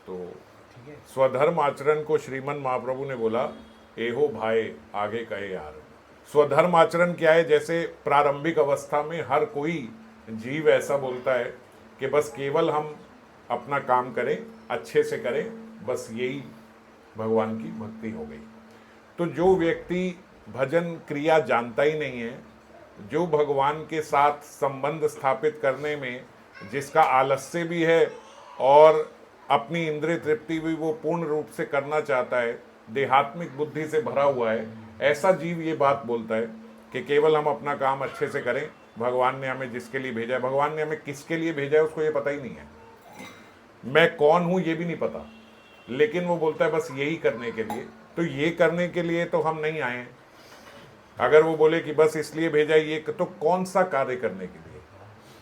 तो स्वधर्म आचरण को श्रीमन महाप्रभु ने बोला, एहो भाई आगे कहे यार। स्वधर्म आचरण क्या है? जैसे प्रारंभिक अवस्था में हर कोई जीव ऐसा बोलता है कि बस केवल हम अपना काम करें, अच्छे से करें, बस यही भगवान की भक्ति हो गई। तो जो व्यक्ति भजन क्रिया जानता ही नहीं है, जो भगवान के साथ संबंध स्थापित करने में जिसका आलस्य भी है और अपनी इंद्रिय तृप्ति भी वो पूर्ण रूप से करना चाहता है, देहात्मिक बुद्धि से भरा हुआ है, ऐसा जीव ये बात बोलता है कि केवल हम अपना काम अच्छे से करें, भगवान ने हमें जिसके लिए भेजा है, भगवान ने हमें किसके लिए भेजा है उसको ये पता ही नहीं है, मैं कौन हूं ये भी नहीं पता, लेकिन वो बोलता है बस यही करने के लिए। तो ये करने के लिए तो हम नहीं आए हैं। अगर वो बोले कि बस इसलिए भेजा ये, तो कौन सा कार्य करने के लिए?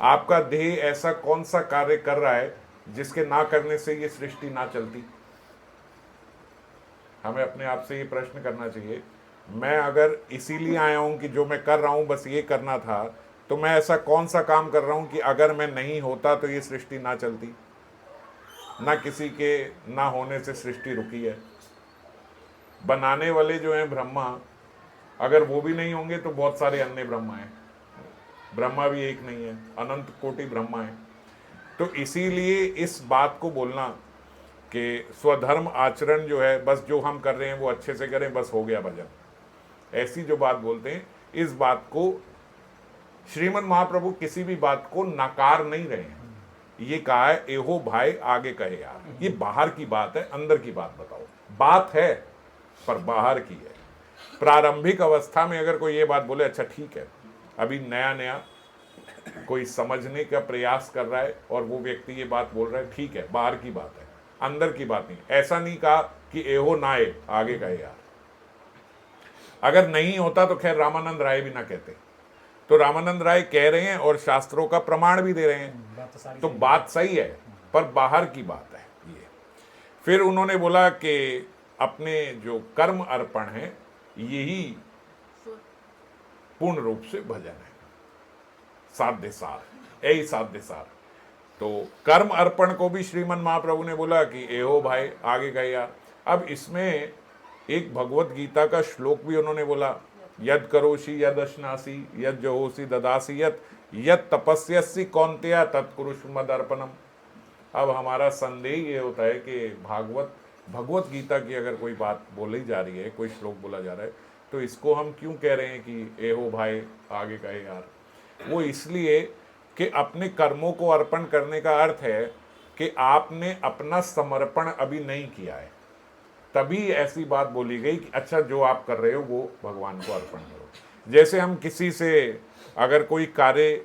आपका देह ऐसा कौन सा कार्य कर रहा है जिसके ना करने से ये सृष्टि ना चलती? हमें अपने आप से ये प्रश्न करना चाहिए। मैं अगर इसीलिए आया हूं कि जो मैं कर रहा हूं बस ये करना था, तो मैं ऐसा कौन सा काम कर रहा हूं कि अगर मैं नहीं होता तो ये सृष्टि ना चलती? ना किसी के ना होने से सृष्टि रुकी है। बनाने वाले जो हैं ब्रह्मा, अगर वो भी नहीं होंगे तो बहुत सारे अन्य ब्रह्मा हैं। ब्रह्मा भी एक नहीं है, अनंत कोटि ब्रह्मा है। तो इसीलिए इस बात को बोलना कि स्वधर्म आचरण जो है, बस जो हम कर रहे हैं वो अच्छे से करें, बस हो गया भजन, ऐसी जो बात बोलते हैं, इस बात को श्रीमद् महाप्रभु किसी भी बात को नकार नहीं रहे हैं। ये कहा है एहो भाई आगे कहे यार। ये बाहर की बात है, अंदर की बात बताओ। बात है पर बाहर की है। प्रारंभिक अवस्था में अगर कोई ये बात बोले, अच्छा ठीक है, अभी नया नया कोई समझने का प्रयास कर रहा है और वो व्यक्ति ये बात बोल रहा है, ठीक है, बाहर की बात है, अंदर की बात नहीं। ऐसा नहीं कहा कि एहो नाए आगे कहे यार। अगर नहीं होता तो खैर रामानंद राय भी ना कहते। तो रामानंद राय कह रहे हैं और शास्त्रों का प्रमाण भी दे रहे हैं, तो बात सही है, पर बाहर की बात है ये। फिर उन्होंने बोला कि अपने जो कर्म अर्पण है यही पूर्ण रूप से भजन है, साध्य सार, यही साध्य सार। तो कर्म अर्पण को भी श्रीमन महाप्रभु ने बोला कि एहो भाई आगे गए यार। अब इसमें एक भगवत गीता का श्लोक भी उन्होंने बोला, यद करोषि यद अश्नासी यद जहोसी ददासी यद तपस्यसि कौन्तेय तत्कुरुष्व मदर्पणम। अब हमारा संदेह ये होता है कि भगवत गीता की अगर कोई बात बोली जा रही है, कोई श्लोक बोला जा रहा है, तो इसको हम क्यों कह रहे हैं कि एहो भाई आगे कहे यार? वो इसलिए कि अपने कर्मों को अर्पण करने का अर्थ है कि आपने अपना समर्पण अभी नहीं किया है, तभी ऐसी बात बोली गई कि अच्छा जो आप कर रहे हो वो भगवान को अर्पण करो। जैसे हम किसी से अगर कोई कार्य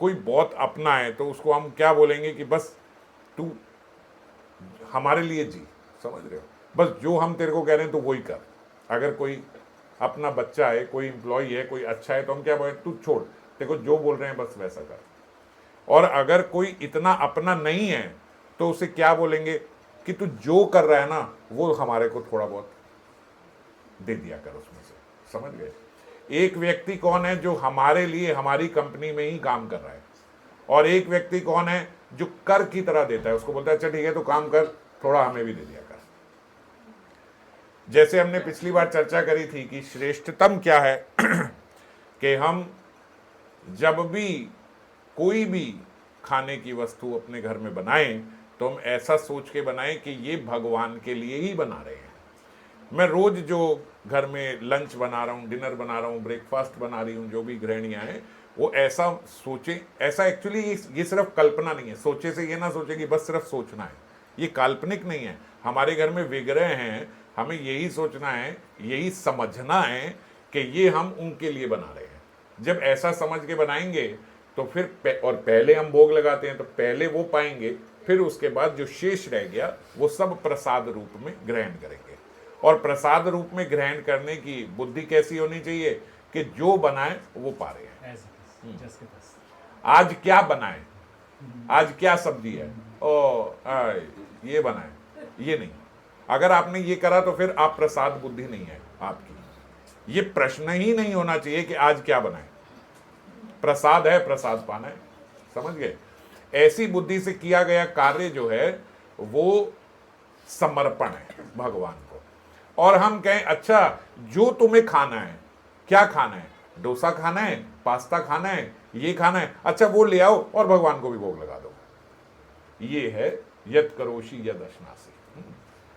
कोई बहुत अपना है तो उसको हम क्या बोलेंगे कि बस तू हमारे लिए जी, समझ रहे हो, बस जो हम तेरे को कह रहे हैं तो वही कर। अगर कोई अपना बच्चा है, कोई एम्प्लॉय है, कोई अच्छा है, तो हम क्या बोले, तू छोड़, तेरे को जो बोल रहे हैं बस वैसा कर। और अगर कोई इतना अपना नहीं है तो उसे क्या बोलेंगे कि तू जो कर रहा है ना वो हमारे को थोड़ा बहुत दे दिया कर उसमें से, समझ गए? एक व्यक्ति कौन है जो हमारे लिए हमारी कंपनी में ही काम कर रहा है, और एक व्यक्ति कौन है जो कर की तरह देता है, उसको बोलता है अच्छा ठीक है तो काम कर, थोड़ा हमें भी दे दिया कर। जैसे हमने पिछली बार चर्चा करी थी कि श्रेष्ठतम क्या है कि हम जब भी कोई भी खाने की वस्तु अपने घर में बनाएं तो हम ऐसा सोच के बनाएं कि ये भगवान के लिए ही बना रहे हैं। मैं रोज जो घर में लंच बना रहा हूँ, डिनर बना रहा हूँ, ब्रेकफास्ट बना रही हूँ, जो भी गृहिणियाँ हैं वो ऐसा सोचें। ऐसा एक्चुअली ये सिर्फ कल्पना नहीं है, सोचे से ये ना सोचे कि बस सिर्फ सोचना है, ये काल्पनिक नहीं है। हमारे घर में विग्रह हैं, हमें यही सोचना है, यही समझना है कि ये हम उनके लिए बना रहे हैं। जब ऐसा समझ के बनाएंगे तो फिर और पहले हम भोग लगाते हैं तो पहले वो पाएंगे, फिर उसके बाद जो शेष रह गया वो सब प्रसाद रूप में ग्रहण करेंगे। और प्रसाद रूप में ग्रहण करने की बुद्धि कैसी होनी चाहिए कि जो बनाए वो पा रहे हैं। आज क्या बनाए, आज क्या सब्जी है, ये बनाए, ये नहीं। अगर आपने ये करा तो फिर आप प्रसाद बुद्धि नहीं है आपकी। ये प्रश्न ही नहीं होना चाहिए कि आज क्या बनाए, प्रसाद है, प्रसाद पाना है, समझ गए? ऐसी बुद्धि से किया गया कार्य जो है वो समर्पण है भगवान को। और हम कहें अच्छा जो तुम्हें खाना है, क्या खाना है, डोसा खाना है, पास्ता खाना है, ये खाना है, अच्छा वो ले आओ और भगवान को भी भोग लगा दो। ये है यद करोषि यद अश्नासी।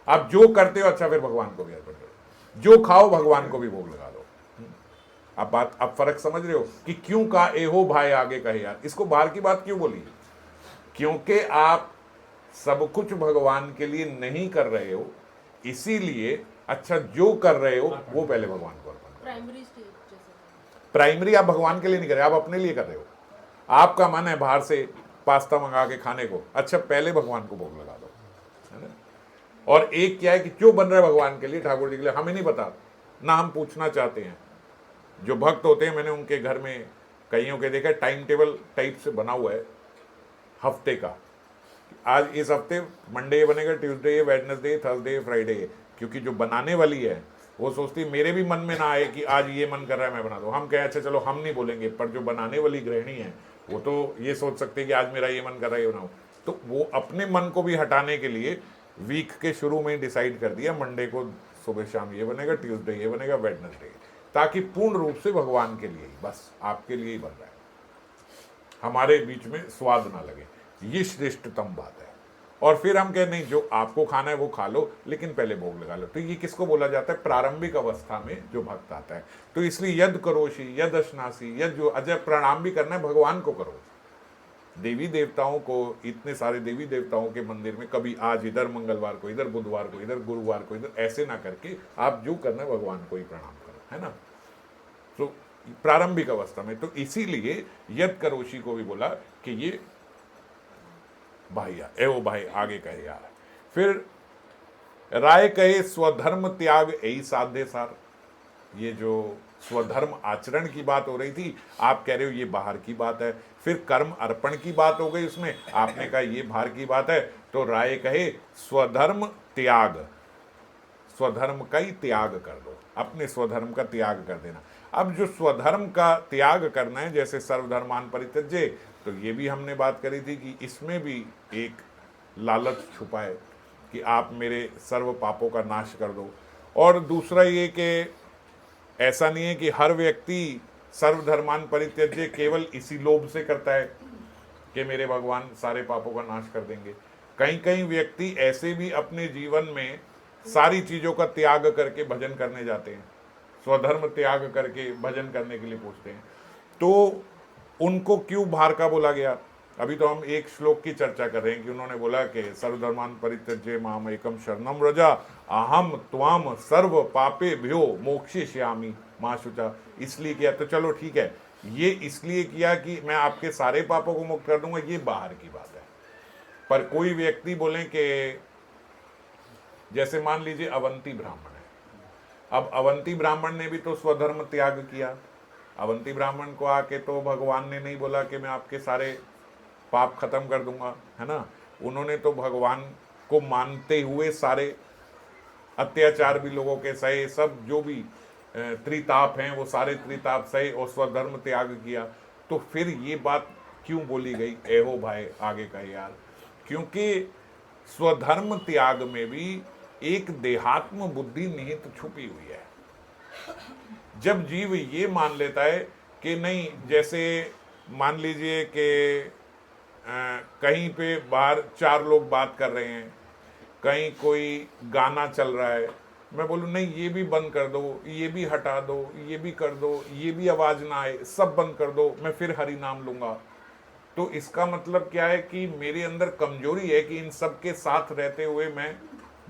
आप जो करते हो अच्छा फिर भगवान को भी अर्पण करो, जो खाओ भगवान को भी भोग लगा दो। अब बात, अब फर्क समझ रहे हो कि क्यों कहा एहो भाई आगे कहे यार, इसको बाहर की बात क्यों बोली? क्योंकि आप सब कुछ भगवान के लिए नहीं कर रहे हो, इसीलिए अच्छा जो कर रहे हो वो पहले भगवान को अर्पण करो। प्राइमरी स्टेज जैसे प्राइमरी आप भगवान के लिए नहीं कर रहे, आप अपने लिए कर रहे हो। आपका मन है बाहर से पास्ता मंगा के खाने को, अच्छा पहले भगवान को भोग लगा दो, है ना। और एक क्या है कि क्यों बन रहा है भगवान के लिए, ठाकुर जी के लिए, हमें नहीं पता, ना हम पूछना चाहते हैं। जो भक्त होते हैं, मैंने उनके घर में कईयों के देखा टाइम टेबल टाइप से बना हुआ है हफ्ते का, आज इस हफ्ते मंडे बनेगा, ट्यूसडे, वेडनेसडे, थर्सडे, फ्राइडे, क्योंकि जो बनाने वाली है वो सोचती है मेरे भी मन में ना आए कि आज ये मन कर रहा है मैं बना दूं। हम कहें अच्छा चलो हम नहीं बोलेंगे, पर जो बनाने वाली गृहिणी है वो तो ये सोच सकती है कि आज मेरा ये मन कर रहा है ये बनाऊं। तो वो अपने मन को भी हटाने के लिए वीक के शुरू में डिसाइड कर दिया मंडे को सुबह शाम ये बनेगा, ट्यूसडे ये बनेगा, वेडनेसडे, ताकि पूर्ण रूप से भगवान के लिए ही, बस आपके लिए ही बन रहा है, हमारे बीच में स्वाद ना लगे। ये श्रेष्ठतम बात है। और फिर हम कहें नहीं जो आपको खाना है वो खा लो, लेकिन पहले भोग लगा लो। तो ये किसको बोला जाता है? प्रारंभिक अवस्था में जो भक्त आता है। तो इसलिए यद करोषि यद अश्नासी, यद जो अजय प्रणाम भी करना है भगवान को करो। देवी देवताओं को, इतने सारे देवी देवताओं के मंदिर में कभी आज इधर मंगलवार को, इधर बुधवार को, इधर गुरुवार को, इधर ऐसे ना करके आप जो करना है भगवान को ही प्रणाम करो, है ना। तो प्रारंभिक अवस्था में, तो इसीलिए यद करोषि को भी बोला कि ये भाई एवो भाई आगे कहे यार। फिर राय कहे स्वधर्म त्याग यही साध्य सार। ये जो स्वधर्म आचरण की बात हो रही थी, आप कह रहे हो ये बाहर की बात है। फिर कर्म अर्पण की बात हो गई उसमें, आपने कहा ये बाहर की बात है। तो राय कहे स्वधर्म त्याग, स्वधर्म का ही त्याग कर दो, अपने स्वधर्म का त्याग कर देना। अब जो स्वधर्म का त्याग करना है, जैसे सर्वधर्मान परित्यज्य, तो ये भी हमने बात करी थी कि इसमें भी एक लालच छुपा है कि आप मेरे सर्व पापों का नाश कर दो। और दूसरा ये कि ऐसा नहीं है कि हर व्यक्ति सर्वधर्मान परित्यज्य केवल इसी लोभ से करता है कि मेरे भगवान सारे पापों का नाश कर देंगे। कहीं कहीं व्यक्ति ऐसे भी अपने जीवन में सारी चीज़ों का त्याग करके भजन करने जाते हैं, स्वधर्म त्याग करके भजन करने के लिए पूछते हैं। तो उनको क्यों बाहर का बोला गया? अभी तो हम एक श्लोक की चर्चा कर रहे हैं कि उन्होंने बोला कि सर्वधर्मान परित्यज्य माम एकम शरणम व्रजा अहम त्वाम सर्व पापे भ्यो मोक्षयिष्यामि मा शुचा। इसलिए किया, तो चलो ठीक है, ये इसलिए किया कि मैं आपके सारे पापों को मुक्त कर दूंगा, ये बाहर की बात है। पर कोई व्यक्ति बोले कि जैसे मान लीजिए अवंती ब्राह्मण है, अब अवंती ब्राह्मण ने भी तो स्वधर्म त्याग किया। अवंती ब्राह्मण को आके तो भगवान ने नहीं बोला कि मैं आपके सारे पाप खत्म कर दूंगा, है ना। उन्होंने तो भगवान को मानते हुए सारे अत्याचार भी लोगों के सहे, सब जो भी त्रिताप हैं वो सारे त्रिताप सहे और स्वधर्म त्याग किया। तो फिर ये बात क्यों बोली गई एहो भाई आगे का यार? क्योंकि स्वधर्म त्याग में भी एक देहात्म बुद्धि निहित छुपी हुई है। जब जीव ये मान लेता है कि नहीं, जैसे मान लीजिए कि कहीं पे बाहर चार लोग बात कर रहे हैं, कहीं कोई गाना चल रहा है, मैं बोलूँ नहीं ये भी बंद कर दो, ये भी हटा दो, ये भी कर दो, ये भी आवाज़ ना आए, सब बंद कर दो, मैं फिर हरि नाम लूँगा। तो इसका मतलब क्या है कि मेरे अंदर कमजोरी है कि इन सब के साथ रहते हुए मैं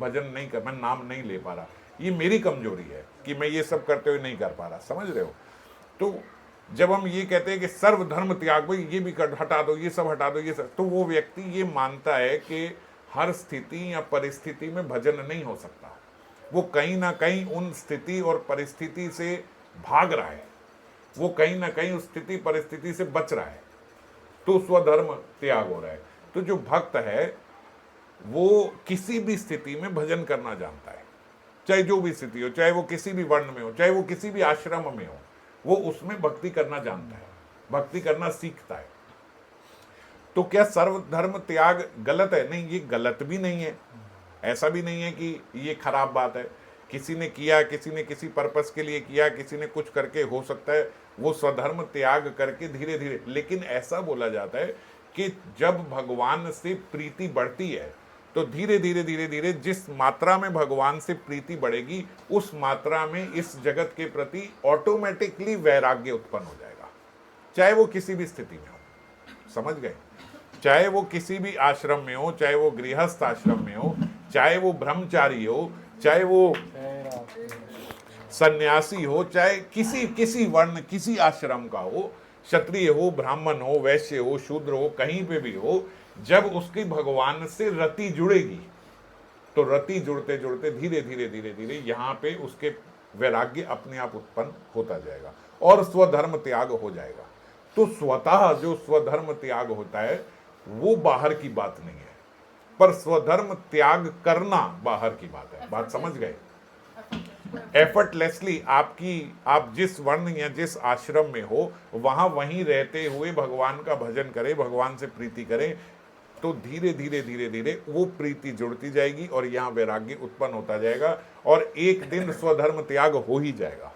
भजन नहीं कर, मैं नाम नहीं ले पा रहा। ये मेरी कमजोरी है कि मैं ये सब करते हुए नहीं कर पा रहा, समझ रहे हो। तो जब हम ये कहते हैं कि सर्वधर्म त्याग, भाई ये भी कर हटा दो, ये सब हटा दो, ये सब, तो वो व्यक्ति ये मानता है कि हर स्थिति या परिस्थिति में भजन नहीं हो सकता। वो कहीं ना कहीं उन स्थिति और परिस्थिति से भाग रहा है, वो कहीं ना कहीं उस स्थिति परिस्थिति से बच रहा है, तो स्वधर्म त्याग हो रहा है। तो जो भक्त है वो किसी भी स्थिति में भजन करना जानता है, चाहे जो भी स्थिति हो, चाहे वो किसी भी वर्ण में हो, चाहे वो किसी भी आश्रम में हो, वो उसमें भक्ति करना जानता है, भक्ति करना सीखता है। तो क्या सर्वधर्म त्याग गलत है? नहीं, ये गलत भी नहीं है, ऐसा भी नहीं है कि ये खराब बात है। किसी ने किया, किसी ने किसी पर्पस के लिए किया, किसी ने कुछ करके, हो सकता है वो स्वधर्म त्याग करके धीरे धीरे, लेकिन ऐसा बोला जाता है कि जब भगवान से प्रीति बढ़ती है तो धीरे धीरे धीरे धीरे जिस मात्रा में भगवान से प्रीति बढ़ेगी उस मात्रा में इस जगत के प्रति ऑटोमेटिकली वैराग्य उत्पन्न हो जाएगा, चाहे वो किसी भी स्थिति में हो। समझ गए? चाहे वो किसी भी आश्रम में हो, चाहे वो गृहस्थ आश्रम में हो, चाहे वो ब्रह्मचारी हो, चाहे वो सन्यासी हो, चाहे किसी वर्ण, किसी आश्रम का हो, क्षत्रिय हो, ब्राह्मण हो, वैश्य हो, शूद्र हो, कहीं पे भी हो, जब उसकी भगवान से रति जुड़ेगी तो रति जुड़ते जुड़ते धीरे धीरे धीरे धीरे यहाँ पे उसके वैराग्य अपने आप उत्पन्न होता जाएगा और स्वधर्म त्याग हो जाएगा। तो स्वतः जो स्वधर्म त्याग होता है वो बाहर की बात नहीं है, पर स्वधर्म त्याग करना बाहर की बात है। बात समझ गए? एफर्टलेसली आप जिस वर्ण या जिस आश्रम में हो वहां वहीं रहते हुए भगवान का भजन करें, भगवान से प्रीति करें, तो धीरे धीरे धीरे धीरे वो प्रीति जुड़ती जाएगी और यहाँ वैराग्य उत्पन्न होता जाएगा और एक दिन स्वधर्म त्याग हो ही जाएगा।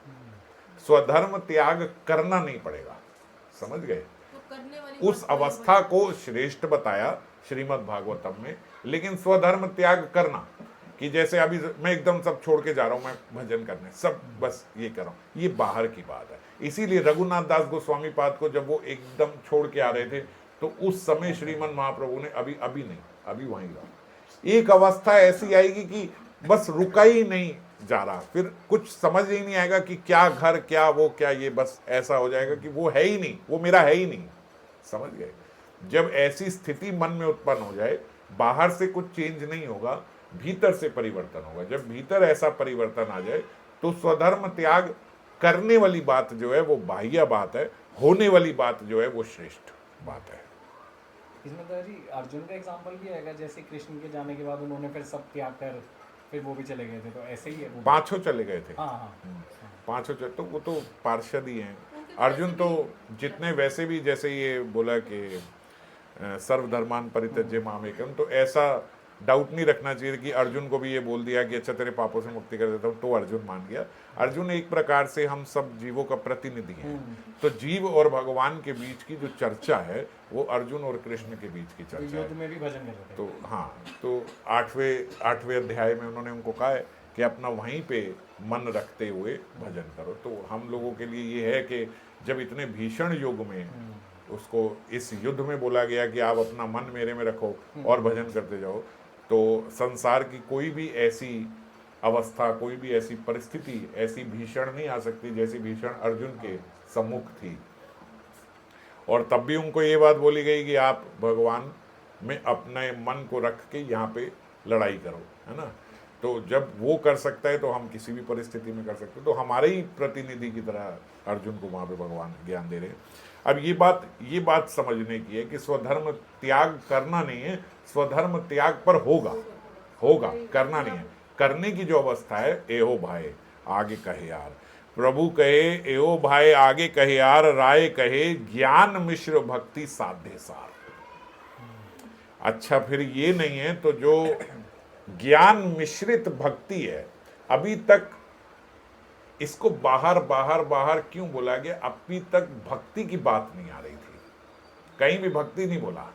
स्वधर्म त्याग करना नहीं पड़ेगा। समझ गए? तो करने वाली उस अवस्था को श्रेष्ठ बताया श्रीमद् भागवतम में, लेकिन स्वधर्म त्याग करना कि जैसे अभी मैं एकदम सब छोड़ के जा रहा हूं, मैं भजन करने सब बस ये कर रहा हूं, ये बाहर की बात है। इसीलिए रघुनाथ दास गोस्वामी पाद को जब वो एकदम छोड़ के आ रहे थे तो उस समय श्रीमन महाप्रभु ने अभी नहीं, अभी वहीं रहो। एक अवस्था ऐसी आएगी कि बस रुका ही नहीं जा रहा, फिर कुछ समझ ही नहीं आएगा कि क्या घर, क्या वो, क्या ये, बस ऐसा हो जाएगा कि वो है ही नहीं, वो मेरा है ही नहीं। समझ गए? जब ऐसी स्थिति मन में उत्पन्न हो जाए, बाहर से कुछ चेंज नहीं होगा, भीतर से परिवर्तन होगा। जब भीतर ऐसा परिवर्तन आ जाए तो स्वधर्म त्याग करने वाली बात जो है वो बाह्य बात है, होने वाली बात जो है वो श्रेष्ठ बात है। इसमें तो जी अर्जुन का एग्जांपल भी आएगा, जैसे कृष्ण के जाने के बाद उन्होंने फिर सब त्याग कर फिर वो भी चले गए थे, तो ऐसे ही है वो। पांचों चले गए थे। हाँ। पांचों तो वो तो पार्षद ही हैं। अर्जुन तो जितने वैसे भी, जैसे ये बोला कि सर्वधर्मान परित्यज्य मामेकम, तो ऐसा डाउट नहीं रखना चाहिए कि अर्जुन को भी ये बोल दिया कि अच्छा तेरे पापों से मुक्ति कर देता हूँ तो अर्जुन मान गया। अर्जुन एक प्रकार से हम सब जीवों का प्रतिनिधि है। तो जीव और भगवान के बीच की जो चर्चा है वो अर्जुन और कृष्ण के बीच की चर्चा है। युद्ध में भी भजन करते थे। तो हाँ, तो आठवें अध्याय में उन्होंने उनको कहा है कि अपना वहीं पे मन रखते हुए भजन करो। तो हम लोगों के लिए ये है कि जब इतने भीषण युग में उसको इस युद्ध में बोला गया कि आप अपना मन मेरे में रखो और भजन करते जाओ, तो संसार की कोई भी ऐसी अवस्था, कोई भी ऐसी परिस्थिति ऐसी भीषण नहीं आ सकती जैसी भीषण अर्जुन के सम्मुख थी। और तब भी उनको ये बात बोली गई कि आप भगवान में अपने मन को रख के यहाँ पे लड़ाई करो, है ना। तो जब वो कर सकता है तो हम किसी भी परिस्थिति में कर सकते हैं। तो हमारे ही प्रतिनिधि की तरह अर्जुन को वहाँ पे भगवान ज्ञान दे रहे हैं। अब ये बात समझने की है कि स्वधर्म त्याग करना नहीं है, स्वधर्म त्याग पर होगा, करना नहीं है। करने की जो अवस्था है, एहो भाई आगे कहे यार, प्रभु कहे एहो भाई आगे कहे यार, राय कहे ज्ञान मिश्र भक्ति साध्य सार। अच्छा, फिर ये नहीं है तो जो ज्ञान मिश्रित भक्ति है, अभी तक इसको बाहर क्यों बोला गया? अभी तक भक्ति की बात नहीं आ रही थी, कहीं भी भक्ति नहीं बोला।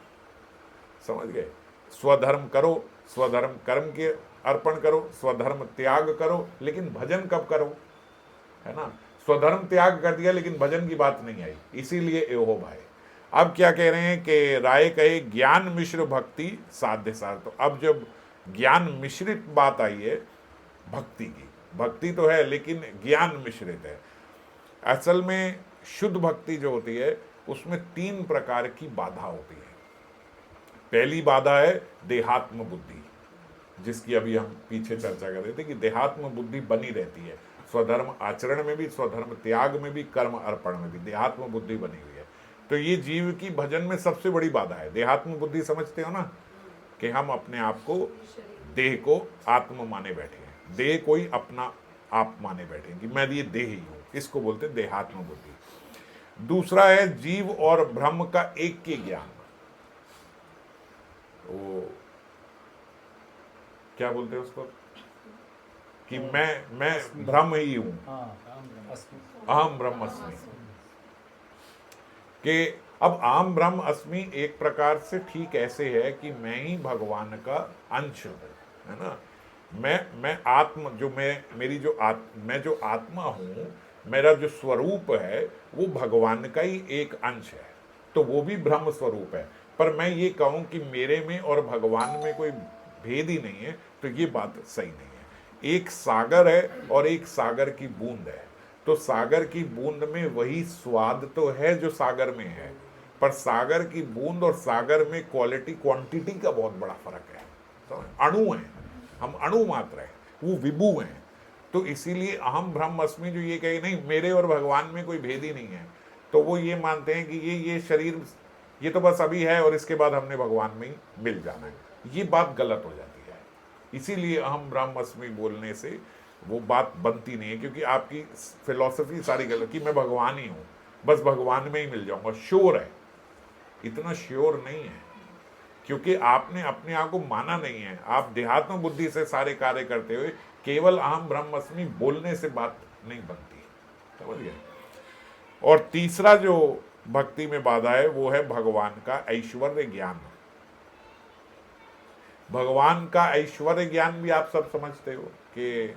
समझ गए? स्वधर्म करो, स्वधर्म कर्म के अर्पण करो, स्वधर्म त्याग करो, लेकिन भजन कब करो, है ना। स्वधर्म त्याग कर दिया लेकिन भजन की बात नहीं आई, इसीलिए एहो भाई। अब क्या कह रहे हैं कि राय कहे ज्ञान मिश्र भक्ति साध्य सार। तो अब जब ज्ञान मिश्रित बात आई है भक्ति की, भक्ति तो है लेकिन ज्ञान मिश्रित है। असल में शुद्ध भक्ति जो होती है उसमें 3 प्रकार की बाधा होती है। पहली बाधा है देहात्म बुद्धि, जिसकी अभी हम पीछे चर्चा कर रहे थे कि देहात्म बुद्धि बनी रहती है। स्वधर्म आचरण में भी, स्वधर्म त्याग में भी, कर्म अर्पण में भी देहात्म बुद्धि बनी हुई है। तो ये जीव की भजन में सबसे बड़ी बाधा है देहात्म बुद्धि। समझते हो ना कि हम अपने आप को, देह को आत्म माने बैठे हैं, देह कोई अपना आप माने बैठे हैं कि मैं ये देह ही हूं, इसको बोलते हैं देहात्म बुद्धि। दूसरा है जीव और ब्रह्म का एक के ज्ञान। वो क्या बोलते हैं उसको, कि मैं ब्रह्म ही हूं, हाँ अस्मि। अहम ब्रह्मस्मि, कि अब अहम ब्रह्म अस्मि एक प्रकार से ठीक ऐसे है कि मैं ही भगवान का अंश हूं, है ना। मैं आत्म जो मेरी जो मैं जो आत्मा हूं, मेरा जो स्वरूप है वो भगवान का ही एक अंश है, तो वो भी ब्रह्म स्वरूप है। पर मैं ये कहूं कि मेरे में और भगवान में कोई भेद ही नहीं है, तो ये बात सही नहीं है। एक सागर है और एक सागर की बूंद है, तो सागर की बूंद में वही स्वाद तो है जो सागर में है, पर सागर की बूंद और सागर में क्वालिटी क्वांटिटी का बहुत बड़ा फर्क है। समझ? अणु हैं, हम अणु मात्र हैं, वो विभु हैं। तो इसीलिए अहम ब्रह्म अस्मि जो ये कहे नहीं मेरे और भगवान में कोई भेद ही नहीं है, तो वो ये मानते हैं कि ये शरीर ये तो बस अभी है और इसके बाद हमने भगवान में ही मिल जाना है। ये बात गलत हो जाती है। इसीलिए अहम ब्रह्म अस्मि बोलने से वो बात बनती नहीं है, क्योंकि आपकी फिलॉसफी सारी गलत कि मैं भगवान ही हूँ, बस भगवान में ही मिल जाऊंगा। श्योर है, इतना श्योर नहीं है, क्योंकि आपने अपने आप को माना नहीं है। आप देहात्म बुद्धि से सारे कार्य करते हुए केवल अहम ब्रह्मस्मि बोलने से बात नहीं बनती, समझ गए। और तीसरा जो भक्ति में बाधा है वो है भगवान का ऐश्वर्य ज्ञान। भगवान का ऐश्वर्य ज्ञान भी आप सब समझते हो कि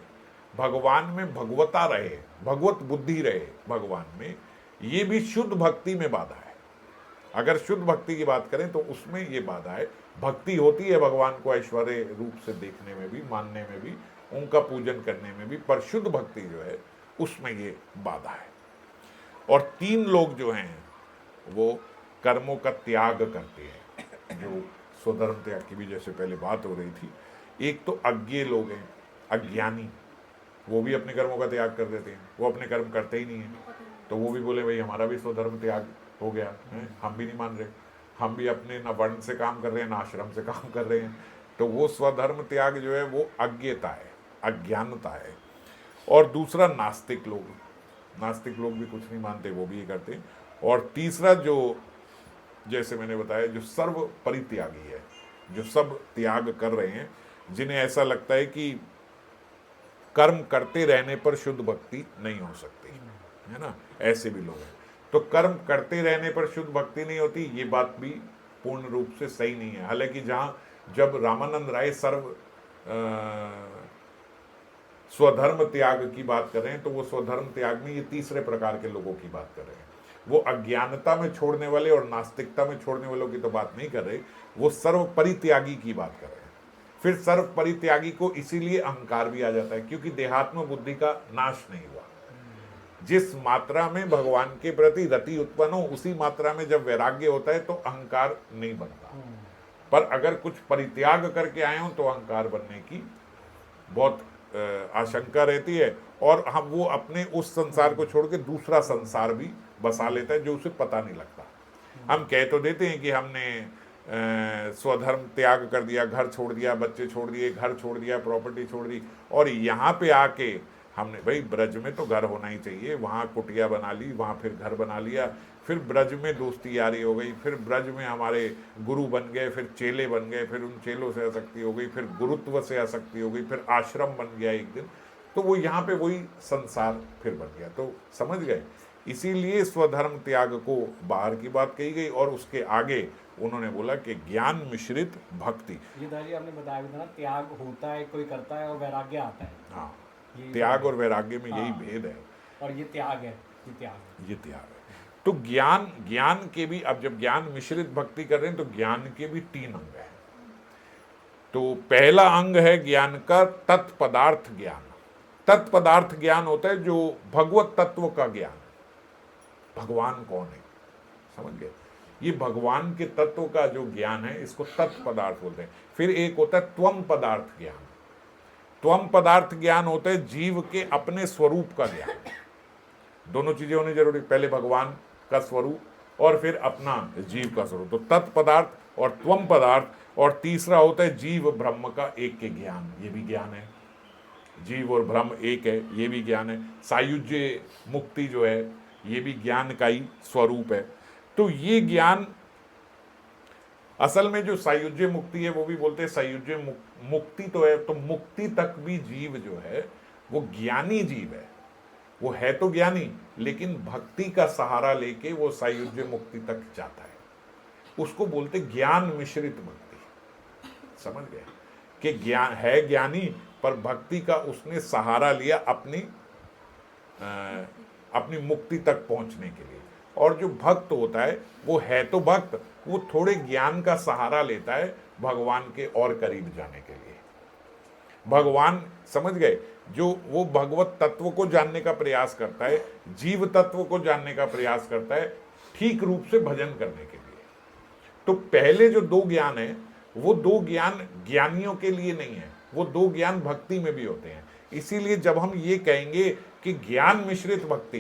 भगवान में भगवता रहे, भगवत बुद्धि रहे भगवान में, ये भी शुद्ध भक्ति में बाधा है। अगर शुद्ध भक्ति की बात करें तो उसमें ये बाधा है। भक्ति होती है भगवान को ऐश्वर्य रूप से देखने में भी, मानने में भी, उनका पूजन करने में भी, पर शुद्ध भक्ति जो है उसमें ये बाधा है। और तीन लोग जो हैं वो कर्मों का त्याग करते हैं, जो स्वधर्म त्याग की भी जैसे पहले बात हो रही थी। एक तो अज्ञेय लोग हैं, अज्ञानी, वो भी अपने कर्मों का त्याग कर देते हैं, वो अपने कर्म करते ही नहीं हैं, तो वो भी बोले भाई हमारा भी स्वधर्म त्याग हो गया है, हम भी नहीं मान रहे, हम भी अपने न वर्ण से काम कर रहे हैं न आश्रम से काम कर रहे हैं। तो वो स्वधर्म त्याग जो है वो अज्ञता है, अज्ञानता है। और दूसरा नास्तिक लोग, नास्तिक लोग भी कुछ नहीं मानते, वो भी ये करते हैं। और तीसरा जो जैसे मैंने बताया जो सर्व परित्यागी है, जो सब त्याग कर रहे हैं, जिन्हें ऐसा लगता है कि कर्म करते रहने पर शुद्ध भक्ति नहीं हो सकती, है ना, ऐसे भी लोग हैं। तो कर्म करते रहने पर शुद्ध भक्ति नहीं होती, ये बात भी पूर्ण रूप से सही नहीं है। हालांकि जहाँ जब रामानंद राय स्वधर्म त्याग की बात कर रहे हैं तो वो स्वधर्म त्याग में ये तीसरे प्रकार के लोगों की बात कर रहे हैं। वो अज्ञानता में छोड़ने वाले और नास्तिकता में छोड़ने वालों की तो बात नहीं कर रहे, वो सर्व परित्यागी की बात कर रहे हैं। फिर सर्व परित्यागी को इसीलिए अहंकार भी आ जाता है, क्योंकि देहात्म बुद्धि का नाश नहीं हुआ। जिस मात्रा में भगवान के प्रति रति उत्पन्न हो, उसी मात्रा में जब वैराग्य होता है तो अहंकार नहीं बनता। पर अगर कुछ परित्याग करके आए हो तो अहंकार बनने की बहुत आशंका रहती है, और हम वो अपने उस संसार को छोड़ के दूसरा संसार भी बसा लेता है जो उसे पता नहीं लगता। हम कह तो देते हैं कि हमने स्वधर्म त्याग कर दिया, घर छोड़ दिया, बच्चे छोड़ दिए, घर छोड़ दिया, प्रॉपर्टी छोड़ दी, और यहाँ पे आके हमने भाई ब्रज में तो घर होना ही चाहिए, वहाँ कुटिया बना ली, वहाँ फिर घर बना लिया, फिर ब्रज में दोस्ती यारी हो गई, फिर ब्रज में हमारे गुरु बन गए, फिर चेले बन गए, फिर उन चेलों से आसक्ति हो गई, फिर गुरुत्व से आसक्ति हो गई, फिर आश्रम बन गया एक दिन, तो वो यहाँ पे वही संसार फिर बन गया। तो समझ गए, इसीलिए स्वधर्म त्याग को बाहर की बात कही गई, और उसके आगे उन्होंने बोला कि ज्ञान मिश्रित भक्ति। ये दादी आपने बताया भी था ना, त्याग होता है कोई करता है और वैराग्य आता है। हाँ, त्याग और वैराग्य में यही भेद है। और ये त्याग है, ये त्याग है, ये त्याग है। तो ज्ञान के भी, अब जब ज्ञान मिश्रित भक्ति कर रहे हैं तो ज्ञान के भी 3 अंग हैं। तो पहला अंग है ज्ञान का तत्पदार्थ ज्ञान। तत्पदार्थ ज्ञान होता है जो भगवत तत्व का ज्ञान, भगवान कौन है, समझ गए, ये भगवान के तत्व का जो ज्ञान है इसको तत्पदार्थ बोलते हैं। फिर एक होता है त्वम पदार्थ ज्ञान। त्वम पदार्थ ज्ञान होता है जीव के अपने स्वरूप का ज्ञान। दोनों चीजें होनी जरूरी, पहले भगवान का स्वरूप और फिर अपना जीव का स्वरूप। तो तत्पदार्थ और त्वम पदार्थ, और तीसरा होता है जीव ब्रह्म का एक के ज्ञान, ये भी ज्ञान है। जीव और ब्रह्म एक है, ये भी ज्ञान है। सायुज्य मुक्ति जो है ये भी ज्ञान का ही स्वरूप है। तो ये ज्ञान असल में जो सायुज्य मुक्ति है वो भी बोलते हैं सायुज्य मुक्ति तो है, तो मुक्ति तक भी जीव जो है वो ज्ञानी जीव है, वो है तो ज्ञानी, लेकिन भक्ति का सहारा लेके वो सायुज्य मुक्ति तक जाता है। उसको बोलते ज्ञान मिश्रित भक्ति। समझ गए कि ज्ञान है ज्ञानी, पर भक्ति का उसने सहारा लिया अपनी मुक्ति तक पहुंचने के लिए। और जो भक्त होता है वो है तो भक्त, वो थोड़े ज्ञान का सहारा लेता है भगवान के और करीब जाने के लिए। भगवान, समझ गए, जो वो भगवत तत्व को जानने का प्रयास करता है, जीव तत्व को जानने का प्रयास करता है ठीक रूप से भजन करने के लिए। तो पहले जो दो ज्ञान है वो दो ज्ञान ज्ञानियों के लिए नहीं है, वो दो ज्ञान भक्ति में भी होते हैं। इसीलिए जब हम ये कहेंगे कि ज्ञान मिश्रित भक्ति,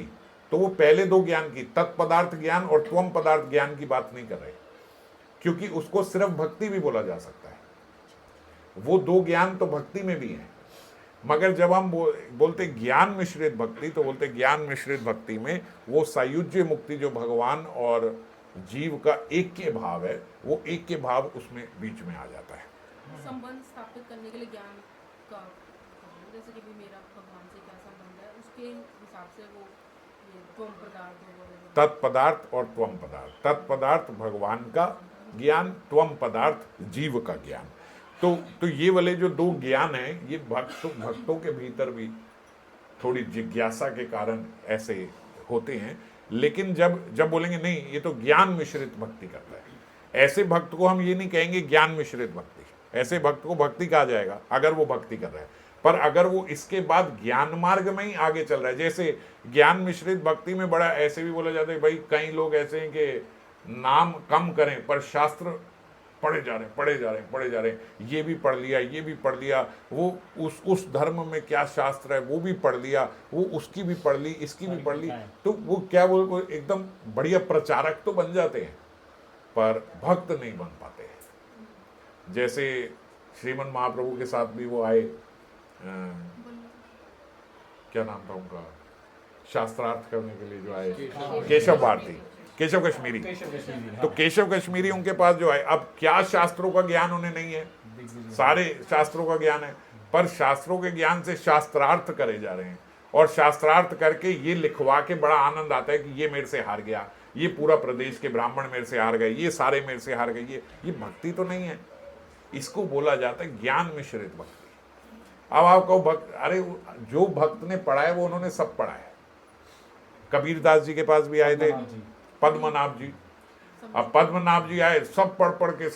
तो वो पहले दो ज्ञान की, तत्पदार्थ ज्ञान और त्वम पदार्थ ज्ञान की बात नहीं कर रहे, क्योंकि उसको सिर्फ भक्ति भी बोला जा सकता है। वो दो ज्ञान तो भक्ति में भी है, मगर जब हम बोलते ज्ञान मिश्रित भक्ति, तो बोलते ज्ञान मिश्रित भक्ति में वो सायुज्य मुक्ति जो भगवान और जीव का ऐक्य भाव है, वो ऐक्य भाव उसमें बीच में आ जाता है। संबंध स्थापित करने के लिए ज्ञान का, जैसे कि भी मेरा भगवान से क्या संबंध है, उसके हिसाब से वो ये त्वम पदार्थ है, तत्पदार्थ और त्वम पदार्थ। तत्पदार्थ भगवान का ज्ञान, त्वम पदार्थ जीव का ज्ञान। तो ये वाले जो दो ज्ञान हैं, ये भक्तों के भीतर भी थोड़ी जिज्ञासा के कारण ऐसे होते हैं। लेकिन जब बोलेंगे नहीं ये तो ज्ञान मिश्रित भक्ति करता है, ऐसे भक्त को हम ये नहीं कहेंगे ज्ञान मिश्रित भक्ति, ऐसे भक्त को भक्ति कहा जाएगा अगर वो भक्ति कर रहा है। पर अगर वो इसके बाद ज्ञान मार्ग में ही आगे चल रहा है, जैसे ज्ञान मिश्रित भक्ति में बड़ा ऐसे भी बोला जाता है, भाई कई लोग ऐसे हैं कि नाम कम करें पर शास्त्र पढ़े जा रहे हैं, ये भी पढ़ लिया, वो उस धर्म में क्या शास्त्र है वो भी पढ़ लिया, वो उसकी भी पढ़ ली, इसकी भी पढ़ ली, तो वो क्या वो एकदम बढ़िया प्रचारक तो बन जाते हैं पर भक्त नहीं बन पाते हैं। जैसे श्रीमन महाप्रभु के साथ भी वो आए, क्या नाम था उनका, शास्त्रार्थ करने के लिए जो आए, केशव भारती, केशव कश्मीरी। तो केशव कश्मीरी उनके पास जो है, अब क्या शास्त्रों का ज्ञान उन्हें नहीं है, सारे शास्त्रों का ज्ञान है, पर शास्त्रों के ज्ञान से शास्त्रार्थ करे जा रहे हैं, और शास्त्रार्थ करके ये लिखवा के बड़ा आनंद आता है कि ये मेरे से हार गया, ये पूरा प्रदेश के ब्राह्मण मेरे से हार गए, ये सारे मेरे से हार गए। ये भक्ति तो नहीं है, इसको बोला जाता है ज्ञान मिश्रित भक्ति। अब आप कहो भक्त, अरे जो भक्त ने पढ़ा है वो उन्होंने सब पढ़ा है। कबीरदास जी के पास भी आए थे पद्मनाभ जी, अब पद्मनाभ जी आए, सब पढ़ के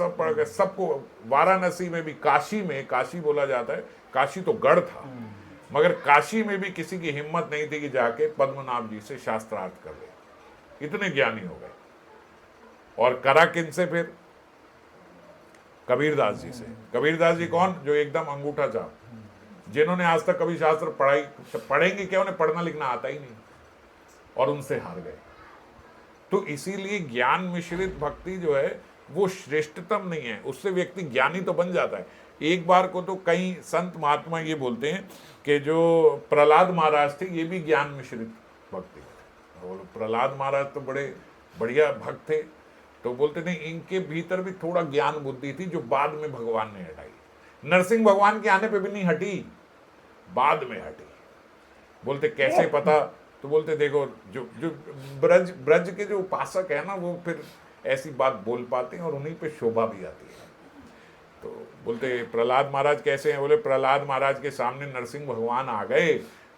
सबको, वाराणसी में भी, काशी बोला जाता है, काशी तो गढ़ था, मगर काशी में भी किसी की हिम्मत नहीं थी कि जाके पद्मनाभ जी से शास्त्रार्थ कर ले, इतने ज्ञानी हो गए। और करा किन से फिर? कबीरदास जी से। कबीरदास जी कौन? जो एकदम अंगूठा छाप, जिन्होंने आज तक कभी शास्त्र पढ़ेंगे क्या, उन्हें पढ़ना लिखना आता ही नहीं, और उनसे हार गए। तो इसीलिए ज्ञान मिश्रित भक्ति जो है वो श्रेष्ठतम नहीं है, उससे व्यक्ति ज्ञानी तो बन जाता है। एक बार को तो कई संत महात्मा ये बोलते हैं कि जो प्रहलाद महाराज थे ये भी ज्ञान मिश्रित भक्ति थे, और प्रहलाद महाराज तो बड़े बढ़िया भक्त थे, तो बोलते नहीं इनके भीतर भी थोड़ा ज्ञान बुद्धि थी जो बाद में भगवान ने हटाई। नरसिंह भगवान के आने पे भी नहीं हटी, बाद में हटी। बोलते कैसे पता? तो बोलते देखो जो ब्रज के जो उपासक है ना, वो फिर ऐसी बात बोल पाते हैं और उन्हीं पे शोभा भी आती है। तो बोलते प्रहलाद महाराज कैसे हैं? बोले प्रहलाद महाराज के सामने नरसिंह भगवान आ गए,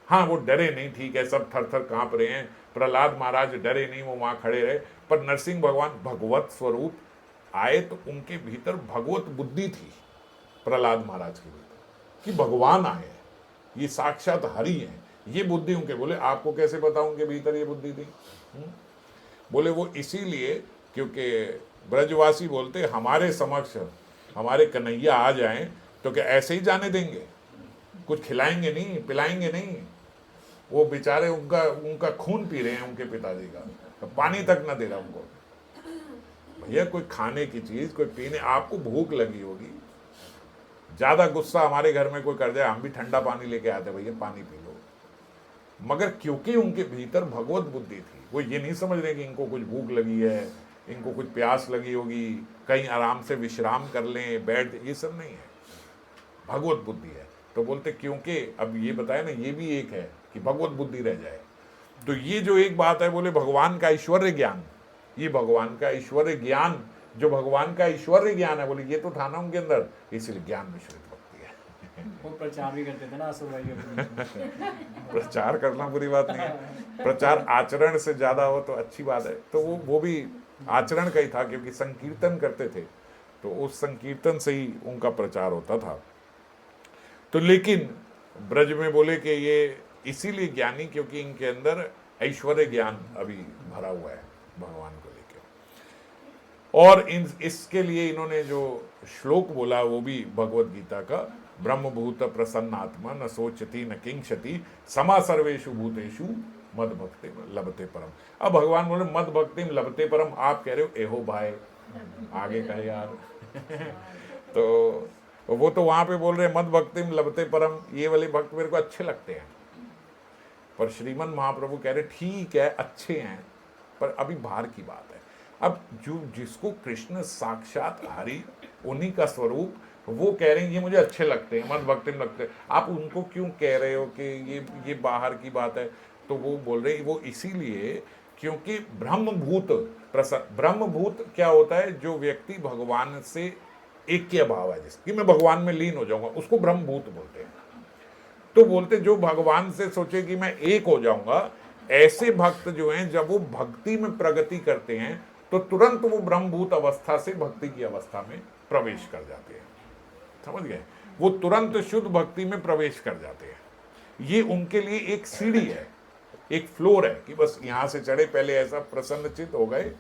हाँ वो डरे नहीं, ठीक है, सब थर थर कांप रहे हैं, प्रहलाद महाराज डरे नहीं, वो वहाँ खड़े रहे, पर नरसिंह भगवान भगवत स्वरूप आए तो उनके भीतर भगवत बुद्धि थी, प्रहलाद महाराज के भीतर, कि भगवान आए, ये साक्षात हरि हैं, ये बुद्धि उनके। बोले आपको कैसे पता उनके भीतर ये बुद्धि थी? बोले वो इसीलिए क्योंकि ब्रजवासी बोलते हमारे समक्ष हमारे कन्हैया आ जाएं तो क्या ऐसे ही जाने देंगे? कुछ खिलाएंगे नहीं, पिलाएंगे नहीं, वो बेचारे उनका खून पी रहे हैं, उनके पिताजी का, तो पानी तक ना दे रहा उनको। भैया कोई खाने की चीज, कोई पीने, आपको भूख लगी होगी, ज्यादा गुस्सा हमारे घर में कोई कर जाए, हम भी ठंडा पानी लेके आते, भैया पानी पी लो, मगर क्योंकि उनके भीतर भगवत बुद्धि थी, वो ये नहीं समझ रहे कि इनको कुछ भूख लगी है इनको कुछ प्यास लगी होगी, कहीं आराम से विश्राम कर लें, बैठ, ये सब नहीं है, भगवत बुद्धि है। तो बोलते क्योंकि अब ये बताया ना, ये भी एक है कि भगवत बुद्धि रह जाए। तो ये जो एक बात है, बोले भगवान का ऐश्वर्य ज्ञान, ये भगवान का ऐश्वर्य ज्ञान, जो भगवान का ऐश्वर्य ज्ञान है, बोले ये तो था ना उनके अंदर, इसलिए ज्ञान मिश्रित भक्ति है। वो प्रचार भी करते थे ना असुर भाई के बीच में। प्रचार करना बुरी बात नहीं है, प्रचार आचरण से ज्यादा हो तो अच्छी बात है। तो वो भी आचरण का ही था, क्योंकि संकीर्तन करते थे, तो उस संकीर्तन से ही उनका प्रचार होता था। तो लेकिन ब्रज में बोले कि ये इसीलिए ज्ञानी क्योंकि इनके अंदर ऐश्वर्य ज्ञान अभी भरा हुआ है भगवान को लेकर। और इसके लिए इन्होंने जो श्लोक बोला वो भी भगवत गीता का, ब्रह्मभूत प्रसन्नात्मा न सोचती न किंक्षति समा सर्वेषु भूतेषु मद भक्ति लभते परम। अब भगवान बोले मद भक्ति लभते परम, आप कह रहे हो एहो भाई, आगे का यार तो वो तो वहां पे बोल रहे मद भक्ति लभते परम, ये वाले भक्त मेरे को अच्छे लगते हैं। पर श्रीमन महाप्रभु कह रहे ठीक है अच्छे हैं, पर अभी बाहर की बात है। अब जो जिसको कृष्ण साक्षात हरि, उन्हीं का स्वरूप, वो कह रहे हैं ये मुझे अच्छे लगते हैं, मद भक्ति में लगते हैं, आप उनको क्यों कह रहे हो कि ये बाहर की बात है? तो वो बोल रहे वो इसीलिए क्योंकि ब्रह्मभूत प्रसन्न, ब्रह्मभूत क्या होता है? जो व्यक्ति भगवान से ऐक्य भाव है, जिसकी मैं भगवान में लीन हो जाऊंगा, उसको ब्रह्मभूत बोलते हैं। तो बोलते जो भगवान से सोचे कि मैं एक हो जाऊंगा, ऐसे भक्त जो हैं जब वो भक्ति में प्रगति करते हैं तो तुरंत वो ब्रह्मभूत अवस्था से भक्ति की अवस्था में प्रवेश कर जाते हैं। समझ गए? वो तुरंत शुद्ध भक्ति में प्रवेश कर जाते हैं। ये उनके लिए एक सीढ़ी है, एक फ्लोर है कि बस यहां से चढ़े, पहले ऐसा प्रसन्नचित हो गए,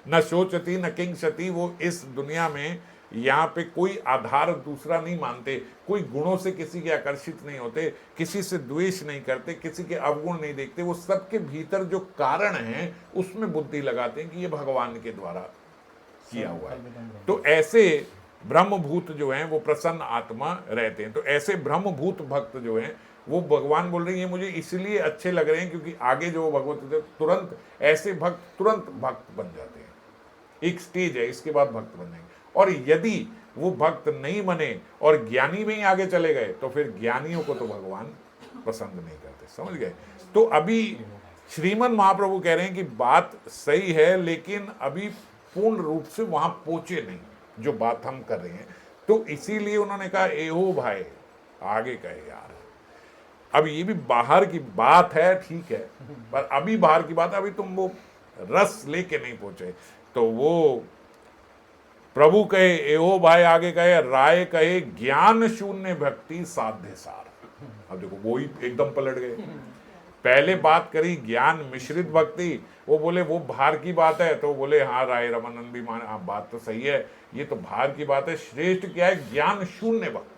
न सोचती न किंक्षति, वो इस दुनिया में यहाँ पे कोई आधार दूसरा नहीं मानते, कोई गुणों से किसी के आकर्षित नहीं होते, किसी से द्वेष नहीं करते, किसी के अवगुण नहीं देखते, वो सबके भीतर जो कारण है उसमें बुद्धि लगाते हैं कि ये भगवान के द्वारा किया हुआ है। तो ऐसे ब्रह्मभूत जो हैं वो प्रसन्न आत्मा रहते हैं। तो ऐसे ब्रह्मभूत भक्त जो हैं वो भगवान बोल रहे हैं ये मुझे इसलिए अच्छे लग रहे हैं क्योंकि आगे जो भगवत तुरंत ऐसे भक्त तुरंत भक्त बन जाते हैं। एक स्टेज है, इसके बाद भक्त बन जाएंगे। और यदि वो भक्त नहीं बने और ज्ञानी में ही आगे चले गए तो फिर ज्ञानियों को तो भगवान पसंद नहीं करते। समझ गए? तो अभी श्रीमन महाप्रभु कह रहे हैं कि बात सही है, लेकिन अभी पूर्ण रूप से वहां पहुंचे नहीं जो बात हम कर रहे हैं। तो इसीलिए उन्होंने कहा एहो भाई, आगे कहे यार, अब ये भी बाहर की बात है, ठीक है, पर अभी बाहर की बात है, अभी तुम वो रस लेके नहीं पहुंचे। तो वो प्रभु कहे एहो भाई, आगे कहे राय कहे ज्ञान शून्य भक्ति साध्य सार। अब देखो वो ही एकदम पलट गए। पहले बात करी ज्ञान मिश्रित भक्ति, वो बोले वो बाहर की बात है, तो बोले हाँ राय रमानंद भी मान, हाँ बात तो सही है, ये तो बाहर की बात है। श्रेष्ठ क्या है? ज्ञान शून्य भक्ति।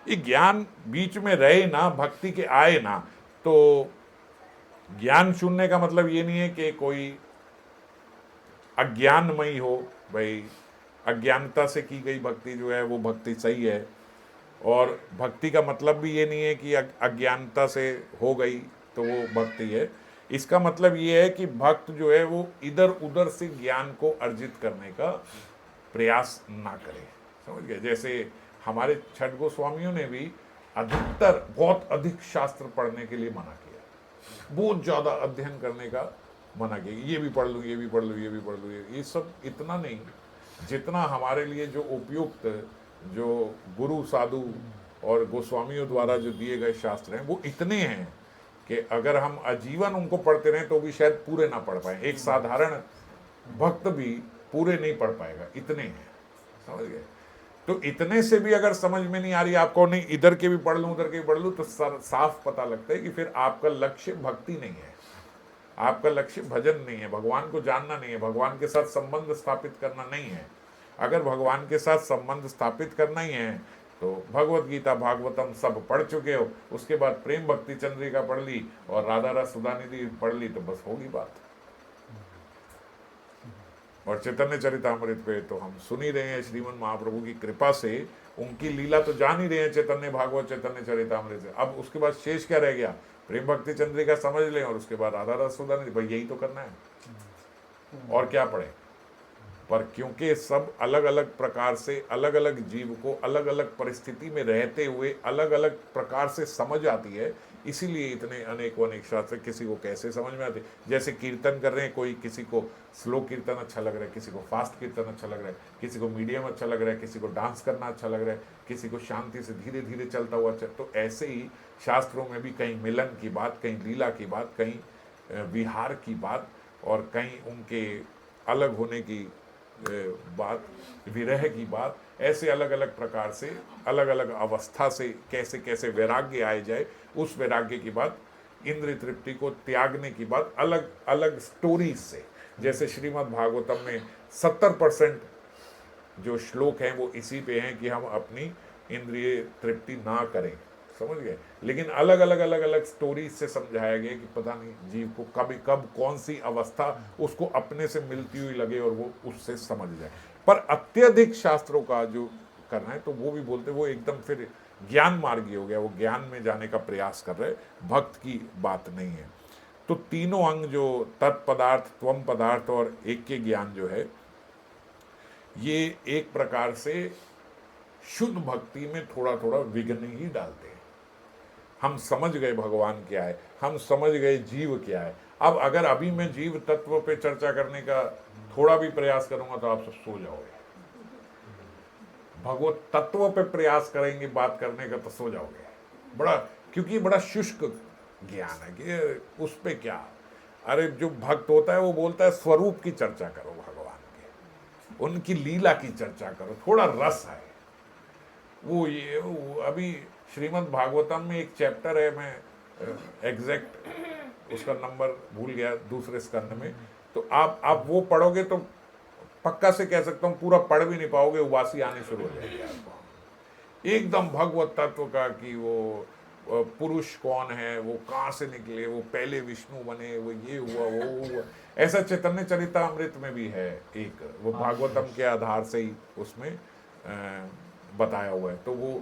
ये ज्ञान बीच में रहे ना, भक्ति के आए ना, तो ज्ञान शून्य का मतलब ये नहीं है कि कोई अज्ञानमयी हो, भाई अज्ञानता से की गई भक्ति जो है वो भक्ति सही है। और भक्ति का मतलब भी ये नहीं है कि अज्ञानता से हो गई तो वो भक्ति है। इसका मतलब ये है कि भक्त जो है वो इधर उधर से ज्ञान को अर्जित करने का प्रयास ना करे। समझ गए? जैसे हमारे छठ गोस्वामियों ने भी अधिकतर बहुत अधिक शास्त्र पढ़ने के लिए मना किया, बहुत ज़्यादा अध्ययन करने का मना किया, ये भी पढ़ लूँ, ये भी पढ़ लूँ, ये भी पढ़ लूँ, ये सब इतना नहीं, जितना हमारे लिए जो उपयुक्त, जो गुरु साधु और गोस्वामियों द्वारा जो दिए गए शास्त्र हैं वो इतने हैं कि अगर हम आजीवन उनको पढ़ते रहें तो भी शायद पूरे ना पढ़ पाए। एक साधारण भक्त भी पूरे नहीं पढ़ पाएगा, इतने हैं। समझ गए? तो इतने से भी अगर समझ में नहीं आ रही आपको, नहीं इधर के भी पढ़ लूँ उधर के भी पढ़ लूँ, तो साफ पता लगता है कि फिर आपका लक्ष्य भक्ति नहीं है, आपका लक्ष्य भजन नहीं है, भगवान को जानना नहीं है, भगवान के साथ संबंध स्थापित करना नहीं है। अगर भगवान के साथ संबंध स्थापित करना ही है तो भगवत गीता भागवतम सब पढ़ चुके हो, उसके बाद प्रेम भक्ति चंद्रिका पढ़ ली और राधा रस सुधानिधि पढ़ ली तो बस होगी बात। और चैतन्य चरितामृत पे तो हम सुन ही रहे हैं, श्रीमन महाप्रभु की कृपा से उनकी लीला तो जान ही रहे हैं चैतन्य भागवत चैतन्य चरितामृत से। अब उसके बाद शेष क्या रह गया? प्रेम भक्ति चंद्रिका समझ लें और उसके बाद राधा रस सुधानिधि, भाई यही तो करना है। और क्या पढ़े। पर क्योंकि सब अलग अलग प्रकार से अलग अलग जीव को अलग अलग परिस्थिति में रहते हुए अलग अलग प्रकार से समझ आती है, इसीलिए इतने अनेकों अनेक शास्त्र। किसी को कैसे समझ में आते, जैसे कीर्तन कर रहे हैं, कोई किसी को स्लो कीर्तन अच्छा लग रहा है, किसी को फास्ट कीर्तन अच्छा लग रहा है, किसी को मीडियम अच्छा लग रहा है, किसी को डांस करना अच्छा लग रहा है, किसी को शांति से धीरे धीरे चलता हुआ अच्छा। तो ऐसे ही शास्त्रों में भी कहीं मिलन की बात, कहीं लीला की बात, कहीं विहार की बात, और कहीं उनके अलग होने की बात, विरह की बात। ऐसे अलग अलग प्रकार से अलग अलग अवस्था से कैसे कैसे वैराग्य आए जाए, उस वैराग्य की बात, इंद्रिय तृप्ति को त्यागने की बात अलग अलग स्टोरीज से। जैसे श्रीमद् भागवतम में 70% जो श्लोक हैं वो इसी पे हैं कि हम अपनी इंद्रिय तृप्ति ना करें, समझ गए। लेकिन अलग अलग स्टोरीज से समझाया गया कि पता नहीं जीव को कब कौन सी अवस्था उसको अपने से मिलती हुई लगे और वो उससे समझ जाए। पर अत्यधिक शास्त्रों का जो करना है तो वो भी बोलते, वो एकदम फिर ज्ञान मार्गी हो गया, वो ज्ञान में जाने का प्रयास कर रहे, भक्त की बात नहीं है। तो तीनों अंग जो तत्पदार्थ, त्वम पदार्थ और एक के ज्ञान जो है, ये एक प्रकार से शुद्ध भक्ति में थोड़ा थोड़ा विघ्न ही डालते हैं। हम समझ गए भगवान क्या है, हम समझ गए जीव क्या है। अब अगर अभी मैं जीव तत्व पे चर्चा करने का थोड़ा भी प्रयास करूंगा तो आप सब सो जाओगे। भगवत तत्व पे प्रयास करेंगे बात करने का तो सो जाओगे, बड़ा, क्योंकि बड़ा शुष्क ज्ञान है कि उस पे क्या। अरे जो भक्त होता है वो बोलता है स्वरूप की चर्चा करो भगवान के, उनकी लीला की चर्चा करो, थोड़ा रस है वो अभी श्रीमद् भागवतम में एक चैप्टर है, मैं एग्जैक्ट उसका नंबर भूल गया, दूसरे स्कंद में। तो आप वो पढ़ोगे तो पक्का से कह सकता हूँ पूरा पढ़ भी नहीं पाओगे, उबासी आनी शुरू हो जाएगी आपको एकदम भगवत तत्व का, कि वो पुरुष कौन है, वो कहाँ से निकले, वो पहले विष्णु बने, वो ये हुआ वो हुआ। ऐसा चैतन्य चरितामृत में भी है एक, वो भागवतम के आधार से ही उसमें बताया हुआ है। तो वो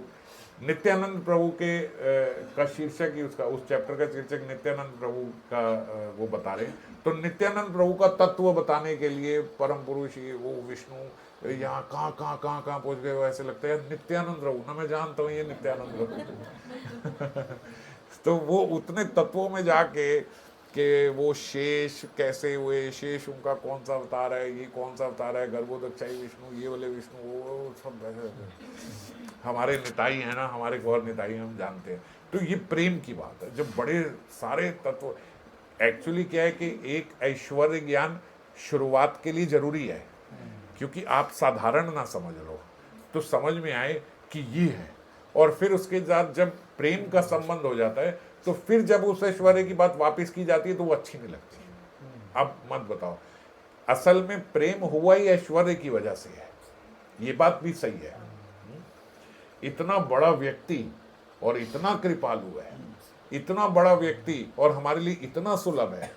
नित्यानंद प्रभु के का शीर्षक ही उसका, उस चैप्टर का शीर्षक नित्यानंद प्रभु का वो बता रहे हैं। तो नित्यानंद प्रभु का तत्व बताने के लिए परम पुरुष ये वो विष्णु यहाँ कहाँ पहुँच गए, वो ऐसे लगता है नित्यानंद प्रभु ना, मैं जानता हूँ ये नित्यानंद प्रभु। तो वो उतने तत्वों में जाके कि वो शेष कैसे हुए, शेष उनका कौन सा अवतार है, ये कौन सा अवतार है, गर्भोदक्षाई विष्णु, ये वाले विष्णु, वो सब हमारे निताई है ना, हमारे गौर निताई हम जानते हैं। तो ये प्रेम की बात है, जब बड़े सारे तत्व। एक्चुअली क्या है कि एक ऐश्वर्य ज्ञान शुरुआत के लिए जरूरी है, क्योंकि आप साधारण ना समझ लो तो समझ में आए कि ये है, और फिर उसके साथ जब प्रेम का संबंध हो जाता है तो फिर जब उस ऐश्वर्य की बात वापस की जाती है तो वो अच्छी नहीं लगती। अब मत बताओ, असल में प्रेम हुआ ही ऐश्वर्य की वजह से है, ये बात भी सही है। इतना बड़ा व्यक्ति और इतना कृपालु है, इतना बड़ा व्यक्ति और हमारे लिए इतना सुलभ है,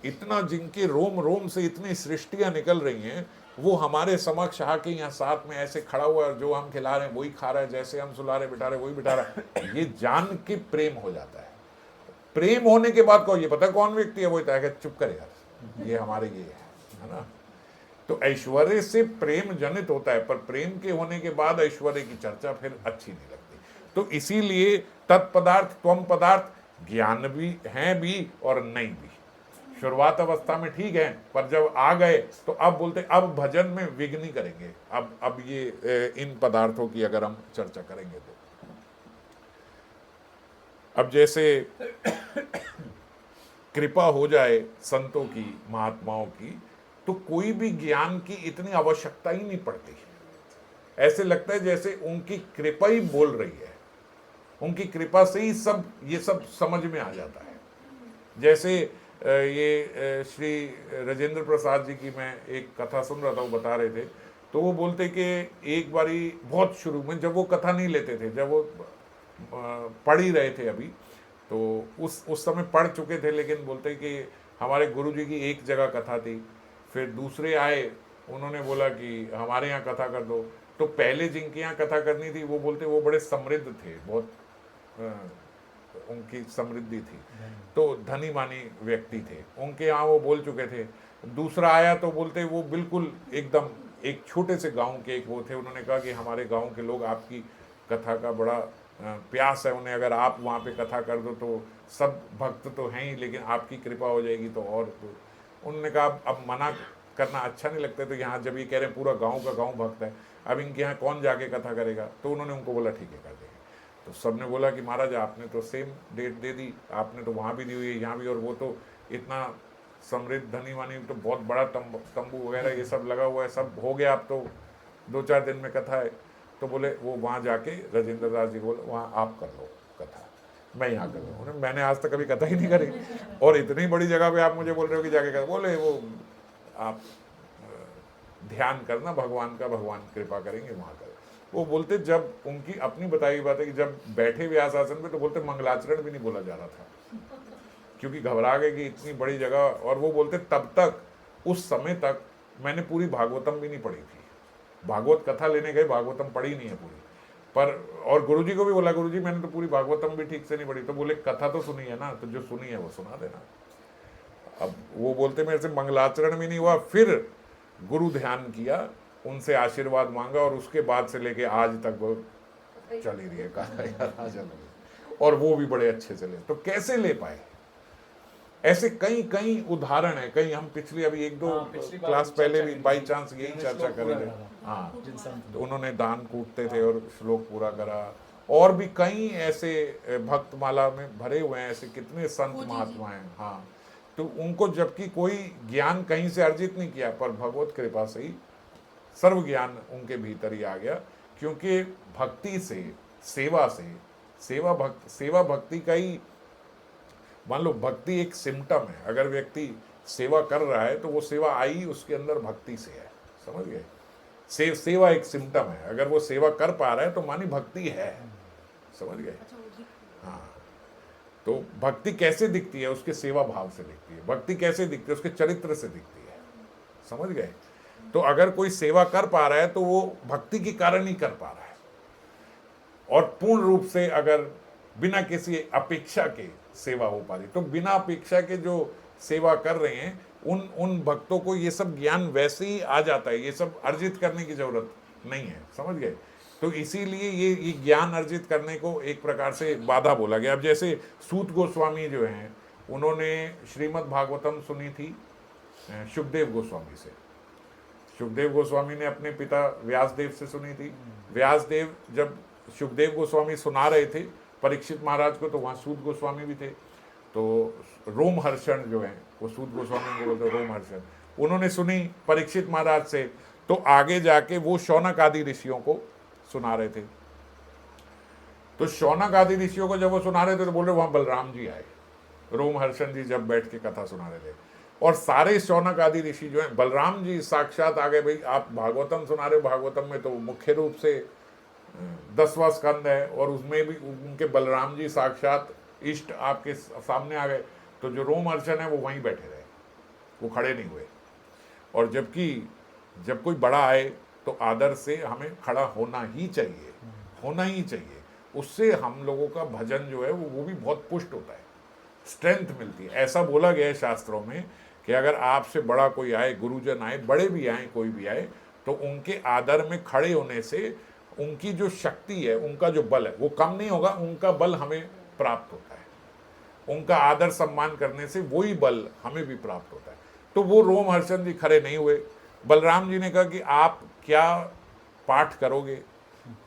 इतना जिनके रोम रोम से इतनी सृष्टियां निकल रही हैं, वो हमारे समक्ष आके यहाँ साथ में ऐसे खड़ा हुआ है, जो हम खिला रहे हैं वही खा रहा है, जैसे हम सुला रहे बिठा रहे वही बिठा रहा है। ये जान के प्रेम हो जाता है। प्रेम होने के बाद को ये पता कौन व्यक्ति है, वो कहता है चुप कर यार, ये हमारे ये है ना। तो ऐश्वर्य से प्रेम जनित होता है, पर प्रेम के होने के बाद ऐश्वर्य की चर्चा फिर अच्छी नहीं लगती। तो इसीलिए तत्पदार्थ त्वम पदार्थ ज्ञान भी हैं भी और नहीं भी। शुरुआत अवस्था में ठीक है, पर जब आ गए तो अब बोलते अब भजन में विघ्न नहीं करेंगे। अब ये इन पदार्थों की अगर हम चर्चा करेंगे तो अब जैसे कृपा हो जाए संतों की, महात्माओं की, तो कोई भी ज्ञान की इतनी आवश्यकता ही नहीं पड़ती। ऐसे लगता है जैसे उनकी कृपा ही बोल रही है, उनकी कृपा से ही ये सब समझ में आ जाता है। जैसे ये श्री राजेंद्र प्रसाद जी की मैं एक कथा सुन रहा था, वो बता रहे थे, तो वो बोलते कि एक बारी बहुत शुरू में जब वो कथा नहीं लेते थे, जब वो पढ़ ही रहे थे अभी, तो उस समय पढ़ चुके थे, लेकिन बोलते कि हमारे गुरुजी की एक जगह कथा थी, फिर दूसरे आए, उन्होंने बोला कि हमारे यहाँ कथा कर दो। तो पहले जिनके यहाँ कथा करनी थी वो बोलते वो बड़े समृद्ध थे, बहुत उनकी समृद्धि थी, तो धनी मानी व्यक्ति थे, उनके यहाँ वो बोल चुके थे। दूसरा आया तो बोलते वो बिल्कुल एकदम एक छोटे से गांव के एक वो थे, उन्होंने कहा कि हमारे गांव के लोग आपकी कथा का बड़ा प्यास है उन्हें, अगर आप वहाँ पे कथा कर दो तो सब भक्त तो हैं ही, लेकिन आपकी कृपा हो जाएगी तो और तो उन्होंने कहा अब मना करना अच्छा नहीं लगता, तो यहाँ जब ये कह रहे हैं पूरा गांव का गांव भक्त है, अब इनके यहाँ कौन जाके कथा करेगा, तो उन्होंने उनको बोला ठीक है कर देंगे। तो सब ने बोला कि महाराज आपने तो सेम डेट दे दी, आपने तो वहाँ भी दी हुई है यहाँ भी, और वो तो इतना समृद्ध धनी वानी, तो बहुत बड़ा तंबू वगैरह ये सब लगा हुआ है, सब हो गया, अब तो 2-4 दिन में कथा है। तो बोले वो वहाँ जाके राजेंद्र दास जी को बोले वहाँ आप कर लो कथा, मैं यहाँ कर लूँ। मैंने आज तक कभी कथा ही नहीं करी और इतनी बड़ी जगह पे आप मुझे बोल रहे हो कि जाके कर, बोले वो आप ध्यान करना भगवान का, भगवान कृपा करेंगे वहाँ कर। वो बोलते जब उनकी अपनी बताई बात है कि जब बैठे व्यास आसन पे तो बोलते मंगलाचरण भी नहीं बोला जा रहा था क्योंकि घबरा गए कि इतनी बड़ी जगह, और वो बोलते तब तक उस समय तक मैंने पूरी भागवतम भी नहीं पढ़ी थी, भागवत कथा लेने गए भागवतम पढ़ी नहीं है पूरी, पर और गुरुजी को भी बोला गुरुजी मैंने तो पूरी भागवतम भी ठीक से नहीं पढ़ी, तो बोले कथा तो सुनी है ना, तो जो सुनी है वो सुना देना। अब वो बोलते मेरे से मंगलाचरण भी नहीं हुआ, फिर गुरु ध्यान किया, उनसे आशीर्वाद मांगा और उसके बाद से लेके आज तक वो चल ही रही है कथा, और वो भी बड़े अच्छे से ले। तो कैसे ले पाए, ऐसे कई कई उदाहरण है, कई हम पिछली अभी 1-2 क्लास पहले भी बाई चांस यही चर्चा करेंगे। हाँ, तो उन्होंने दान कूटते थे और श्लोक पूरा करा, और भी कई ऐसे भक्त माला में भरे हुए हैं, ऐसे कितने संत महात्मा हैं। हाँ, तो उनको जबकि कोई ज्ञान कहीं से अर्जित नहीं किया, पर भगवत कृपा से ही सर्व ज्ञान उनके भीतर ही आ गया, क्योंकि भक्ति से, सेवा से, सेवा भक्ति का ही, मान लो भक्ति एक सिम्टम है, अगर व्यक्ति सेवा कर रहा है तो वो सेवा आई उसके अंदर भक्ति से है, समझ गए। सेवा एक सिम्टम है, अगर वो सेवा कर पा रहा है तो मानी भक्ति है, समझ गए। हाँ, तो भक्ति कैसे दिखती है, उसके सेवा भाव से दिखती है। भक्ति कैसे दिखती है, उसके चरित्र से दिखती है, समझ गए। तो अगर कोई सेवा कर पा रहा है तो वो भक्ति के कारण ही कर पा रहा है, और पूर्ण रूप से अगर बिना किसी अपेक्षा के सेवा हो पा रही, तो बिना अपेक्षा के जो सेवा कर रहे हैं उन भक्तों को ये सब ज्ञान वैसे ही आ जाता है, ये सब अर्जित करने की जरूरत नहीं है, समझ गए। तो इसीलिए ये ज्ञान अर्जित करने को एक प्रकार से बाधा बोला गया। अब जैसे सूत गोस्वामी जो हैं, उन्होंने श्रीमद् भागवतम सुनी थी शुकदेव गोस्वामी से। शुकदेव गोस्वामी ने अपने पिता व्यासदेव से सुनी थी। व्यासदेव जब शुकदेव गोस्वामी सुना रहे थे परीक्षित महाराज को, तो वहाँ सूत गोस्वामी भी थे। तो रोमहर्षण जो हैं, वो सूत गोस्वामी को बोलते रोमहर्षण, उन्होंने सुनी परीक्षित महाराज से, तो आगे जाके वो शौनक आदि ऋषियों को सुना रहे थे। तो शौनक आदि ऋषियों को जब वो सुना रहे थे तो बोल रहे वहाँ बलराम जी आए, रोमहर्षण जी जब बैठ के कथा सुना रहे थे, और सारे शौनक आदि ऋषि जो हैं, बलराम जी साक्षात आ गए, भाई आप भागवतम सुना रहे हो, भागवतम में तो मुख्य रूप से 10वां स्कंद है, और उसमें भी उनके बलराम जी साक्षात इष्ट आपके सामने आ गए। तो जो रोमहर्षण है वो वहीं बैठे रहे, वो खड़े नहीं हुए। और जबकि जब कोई बड़ा आए तो आदर से हमें खड़ा होना ही चाहिए, होना ही चाहिए। उससे हम लोगों का भजन जो है वो भी बहुत पुष्ट होता है, स्ट्रेंथ मिलती है। ऐसा बोला गया है शास्त्रों में कि अगर आपसे बड़ा कोई आए, गुरुजन आए, बड़े भी आए, कोई भी आए, तो उनके आदर में खड़े होने से उनकी जो शक्ति है, उनका जो बल है वो कम नहीं होगा, उनका बल हमें प्राप्त होता है। उनका आदर सम्मान करने से वही बल हमें भी प्राप्त होता है। तो वो रोमहर्षण जी खड़े नहीं हुए। बलराम जी ने कहा कि आप क्या पाठ करोगे,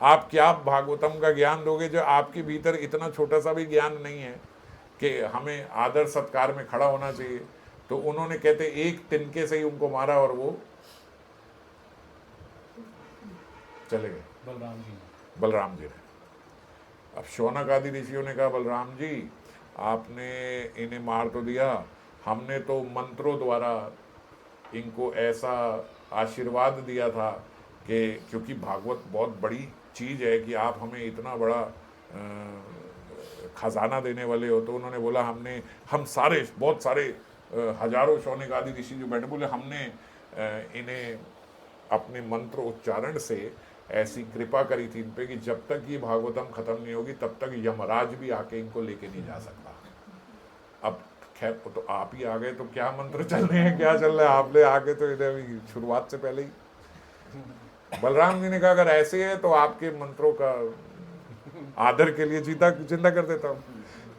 आप क्या भागवतम का ज्ञान दोगे, जो आपके भीतर इतना छोटा सा भी ज्ञान नहीं है कि हमें आदर सत्कार में खड़ा होना चाहिए। तो उन्होंने कहते एक तिनके से ही उनको मारा और वो चले गए, बलराम जी ने। अब शौनक आदि ऋषियों ने कहा बलराम जी आपने इन्हें मार तो दिया, हमने तो मंत्रों द्वारा इनको ऐसा आशीर्वाद दिया था कि क्योंकि भागवत बहुत बड़ी चीज़ है कि आप हमें इतना बड़ा खजाना देने वाले हो। तो उन्होंने बोला हम सारे बहुत सारे हजारों शौनक आदि ऋषि जो बैठे, बोले हमने इन्हें अपने मंत्र उच्चारण से ऐसी कृपा करी थी इन पे कि जब तक ये भागवतम खत्म नहीं होगी तब तक यमराज भी आके इनको लेके नहीं जा सकता। अब खैर तो आप ही आ गए तो क्या मंत्र चल रहे हैं, क्या चल रहा है, आपने आगे तो इधर अभी शुरुआत से पहले ही बलराम जी ने कहा अगर ऐसे है तो आपके मंत्रों का आदर के लिए जिंदा कर देता हूँ।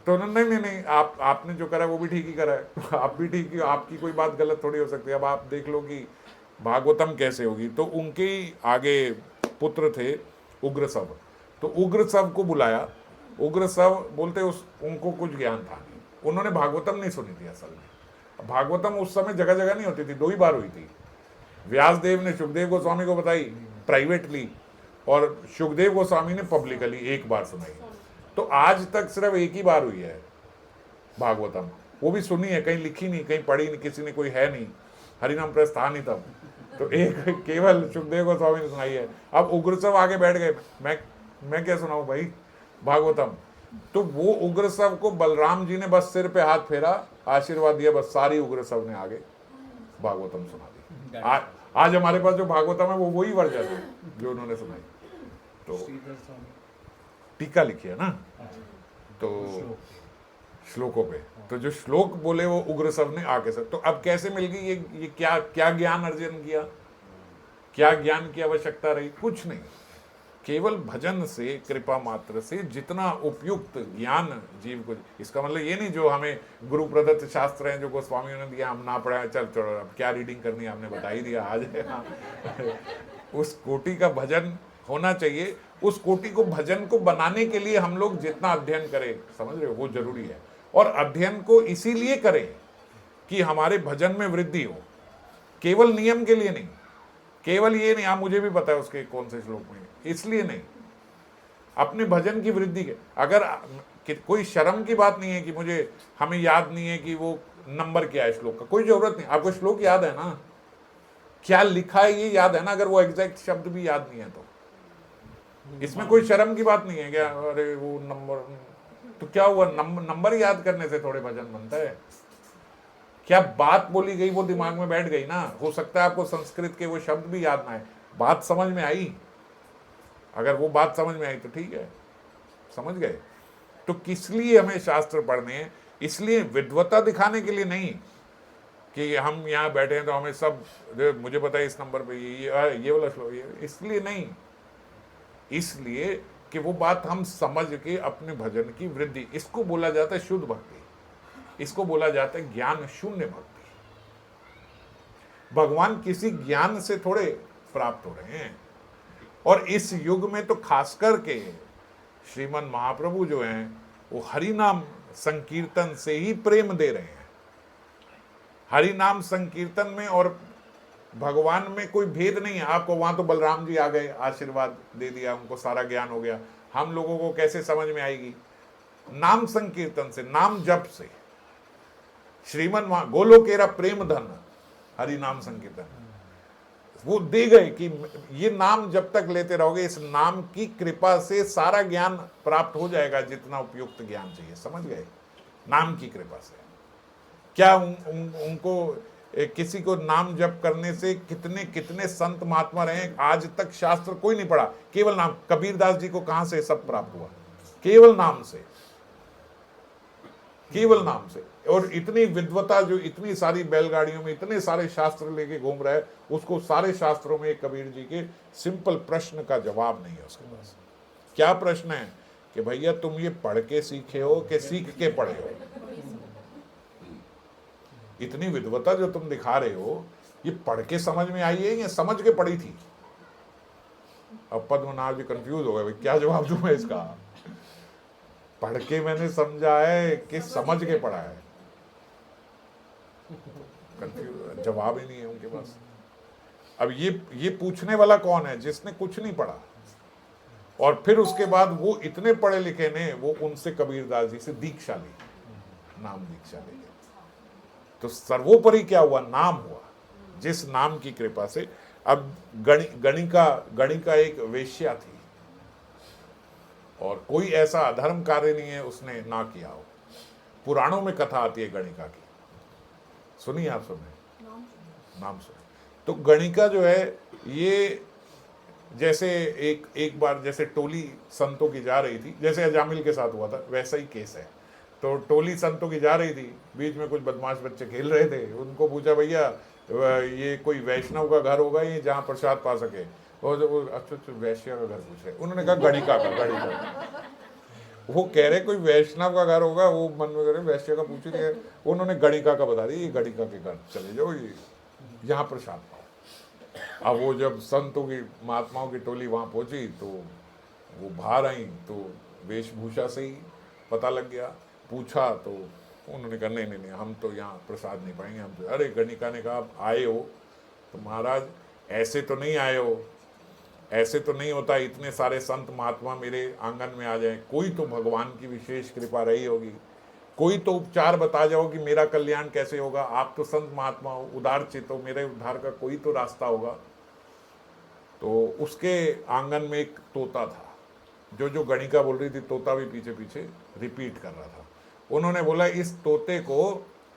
तो उन्होंने नहीं नहीं नहीं, आपने जो करा वो भी ठीक ही करा है, आप भी ठीक ही, आपकी कोई बात गलत थोड़ी हो सकती है। अब आप देख लो कि भागवतम कैसे होगी। तो उनके ही आगे पुत्र थे उग्रसव, तो उग्रसव को बुलाया। उग्रसव बोलते उनको कुछ ज्ञान था नहीं, उन्होंने भागवतम नहीं सुनी थी असल में। भागवतम उस समय जगह जगह नहीं होती थी, 2 ही बार हुई थी। व्यासदेव ने सुखदेव गोस्वामी को बताई प्राइवेटली, और सुखदेव गोस्वामी ने पब्लिकली 1 बार सुनाई। तो आज तक सिर्फ 1 ही बार हुई है भागवतम, वो भी सुनी है, कहीं लिखी नहीं, कहीं पढ़ी नहीं, किसी ने, कोई है नहीं, हरिनाम प्रेस था नहीं तब, तो एक केवल सुखदेव गोस्वामी ने सुनाई है। अब उग्रसव आगे बैठ गए, मैं क्या सुनाऊं भाई भागवतम। तो वो उग्रसव को बलराम जी ने बस सिर पे हाथ फेरा, आशीर्वाद दिया, बस सारी उग्रसव ने आगे भागवतम सुना दी। आज हमारे पास जो भागवतम है वो वही वर्जन है जो उन्होंने सुनाई। तो श्रीधर स्वामी टीका लिखी है ना, तो श्लोकों पे, तो जो श्लोक बोले वो उग्रसव ने आके सब। तो अब कैसे मिल गई ये क्या ज्ञान अर्जन किया, क्या ज्ञान की आवश्यकता रही? कुछ नहीं, केवल भजन से, कृपा मात्र से जितना उपयुक्त ज्ञान जीव को। इसका मतलब ये नहीं जो हमें गुरु प्रदत्त शास्त्र हैं जो गोस्वामियों ने दिया हम ना पढ़ा, चल चलो अब क्या रीडिंग करनी है, हमने बता ही दिया आज उस कोटि का भजन होना चाहिए। उस कोटि को, भजन को बनाने के लिए हम लोग जितना अध्ययन करें, समझ रहे हो, वो जरूरी है। और अध्ययन को इसीलिए करें कि हमारे भजन में वृद्धि हो, केवल नियम के लिए नहीं, केवल ये नहीं आप मुझे भी पता है उसके कौन से श्लोक में, इसलिए नहीं, अपने भजन की वृद्धि के। अगर कोई शर्म की बात नहीं है कि मुझे, हमें याद नहीं है कि वो नंबर क्या है श्लोक का, कोई जरूरत नहीं। आपको श्लोक याद है ना, क्या लिखा है ये याद है ना, अगर वो एग्जैक्ट शब्द भी याद नहीं है तो इसमें कोई शर्म की बात नहीं है। क्या अरे वो नंबर, तो क्या हुआ, नंबर याद करने से थोड़े भजन बनता है? क्या बात बोली गई वो दिमाग में बैठ गई ना। हो सकता है आपको संस्कृत के वो शब्द भी याद ना आए, बात समझ में आई, अगर वो बात समझ में आई तो ठीक है, समझ गए। तो किस लिए हमें शास्त्र पढ़ने हैं? इसलिए विद्वता दिखाने के लिए नहीं कि हम यहाँ बैठे हैं तो हमें सब, मुझे पता है इस नंबर पे ये वाला श्लोक, इसलिए नहीं, इसलिए कि वो बात हम समझ के अपने भजन की वृद्धि, इसको बोला जाता है शुद्ध भक्ति, इसको बोला जाता है ज्ञान शून्य भक्ति। भगवान किसी ज्ञान से थोड़े प्राप्त हो रहे हैं। और इस युग में तो खासकर के श्रीमन महाप्रभु जो हैं वो हरि नाम संकीर्तन से ही प्रेम दे रहे हैं। हरि नाम संकीर्तन में और भगवान में कोई भेद नहीं है आपको। वहां तो बलराम जी आ गए, आशीर्वाद दे दिया, उनको सारा ज्ञान हो गया। हम लोगों को कैसे समझ में आएगी? नाम संकीर्तन से, नाम जप से। श्रीमन गोलोकेरा प्रेम धन हरि नाम संकीर्तन, वो दे गए कि ये नाम जब तक लेते रहोगे, इस नाम की कृपा से सारा ज्ञान प्राप्त हो जाएगा, जितना उपयुक्त ज्ञान चाहिए, समझ गए, नाम की कृपा से। क्या उनको किसी को नाम जप करने से कितने कितने संत महात्मा रहे, आज तक शास्त्र कोई नहीं पढ़ा, केवल नाम। कबीरदास जी को कहां से सब प्राप्त हुआ? केवल नाम से, केवल नाम से। और इतनी विद्वता, जो इतनी सारी बैलगाड़ियों में इतने सारे शास्त्र लेके घूम रहा है, उसको सारे शास्त्रों में कबीर जी के सिंपल प्रश्न का जवाब नहीं है उसके पास। क्या प्रश्न है कि भैया तुम ये पढ़ के सीखे हो कि सीख के पढ़े हो? इतनी विद्वता जो तुम दिखा रहे हो, ये पढ़ के समझ में आई है या समझ के पढ़ी थी? अब पद्मनाभ जी कंफ्यूज हो गए, क्या जवाब दूं मैं इसका? पढ़ के मैंने समझा है कि समझ के पढ़ा है? कंफ्यूज, जवाब ही नहीं है उनके पास। अब ये पूछने वाला कौन है? जिसने कुछ नहीं पढ़ा, और फिर उसके बाद वो इतने पढ़े लिखे ने, वो उनसे कबीरदास जी से दीक्षा ली, नाम दीक्षा ली। तो सर्वोपरि क्या हुआ? नाम हुआ, जिस नाम की कृपा से। अब गणिका एक वेश्या थी, और कोई ऐसा अधर्म कार्य नहीं है उसने ना किया हो। पुराणों में कथा आती है गणिका की, सुनिए आप, सुने नाम सुने। तो गणिका जो है, ये जैसे एक बार जैसे टोली संतों की जा रही थी, जैसे अजामिल के साथ हुआ था, वैसा ही केस है। तो टोली संतों की जा रही थी, बीच में कुछ बदमाश बच्चे खेल रहे थे, उनको पूछा भैया ये कोई वैष्णव का घर होगा ये जहाँ प्रसाद पा सके? और वो अच्छा वैश्य का घर पूछ रहे, उन्होंने कहा गणिका का, गणिका। वो कह रहे कोई वैष्णव का घर होगा, वो मन में कह रहे वैश्य का पूछ रहे, उन्होंने गणिका का बता दिया, ये गणिका के घर चले जाओ, ये यहाँ प्रसाद पाओ। अब वो जब संतों की महात्माओं की टोली वहाँ पहुँची तो वो बाहर आई, तो वेशभूषा से ही पता लग गया। पूछा तो उन्होंने कहा नहीं नहीं नहीं, हम तो यहाँ प्रसाद नहीं पाएंगे, हम तो। अरे गणिका ने कहा आप आए हो तो महाराज ऐसे तो नहीं आए हो, ऐसे तो नहीं होता इतने सारे संत महात्मा मेरे आंगन में आ जाएं, कोई तो भगवान की विशेष कृपा रही होगी, कोई तो उपचार बता जाओ कि मेरा कल्याण कैसे होगा, आप तो संत महात्मा हो, उदार चित्त हो, मेरे उद्धार का कोई तो रास्ता होगा। तो उसके आंगन में एक तोता था, जो गणिका बोल रही थी तोता भी पीछे पीछे रिपीट कर रहा था। उन्होंने बोला इस तोते को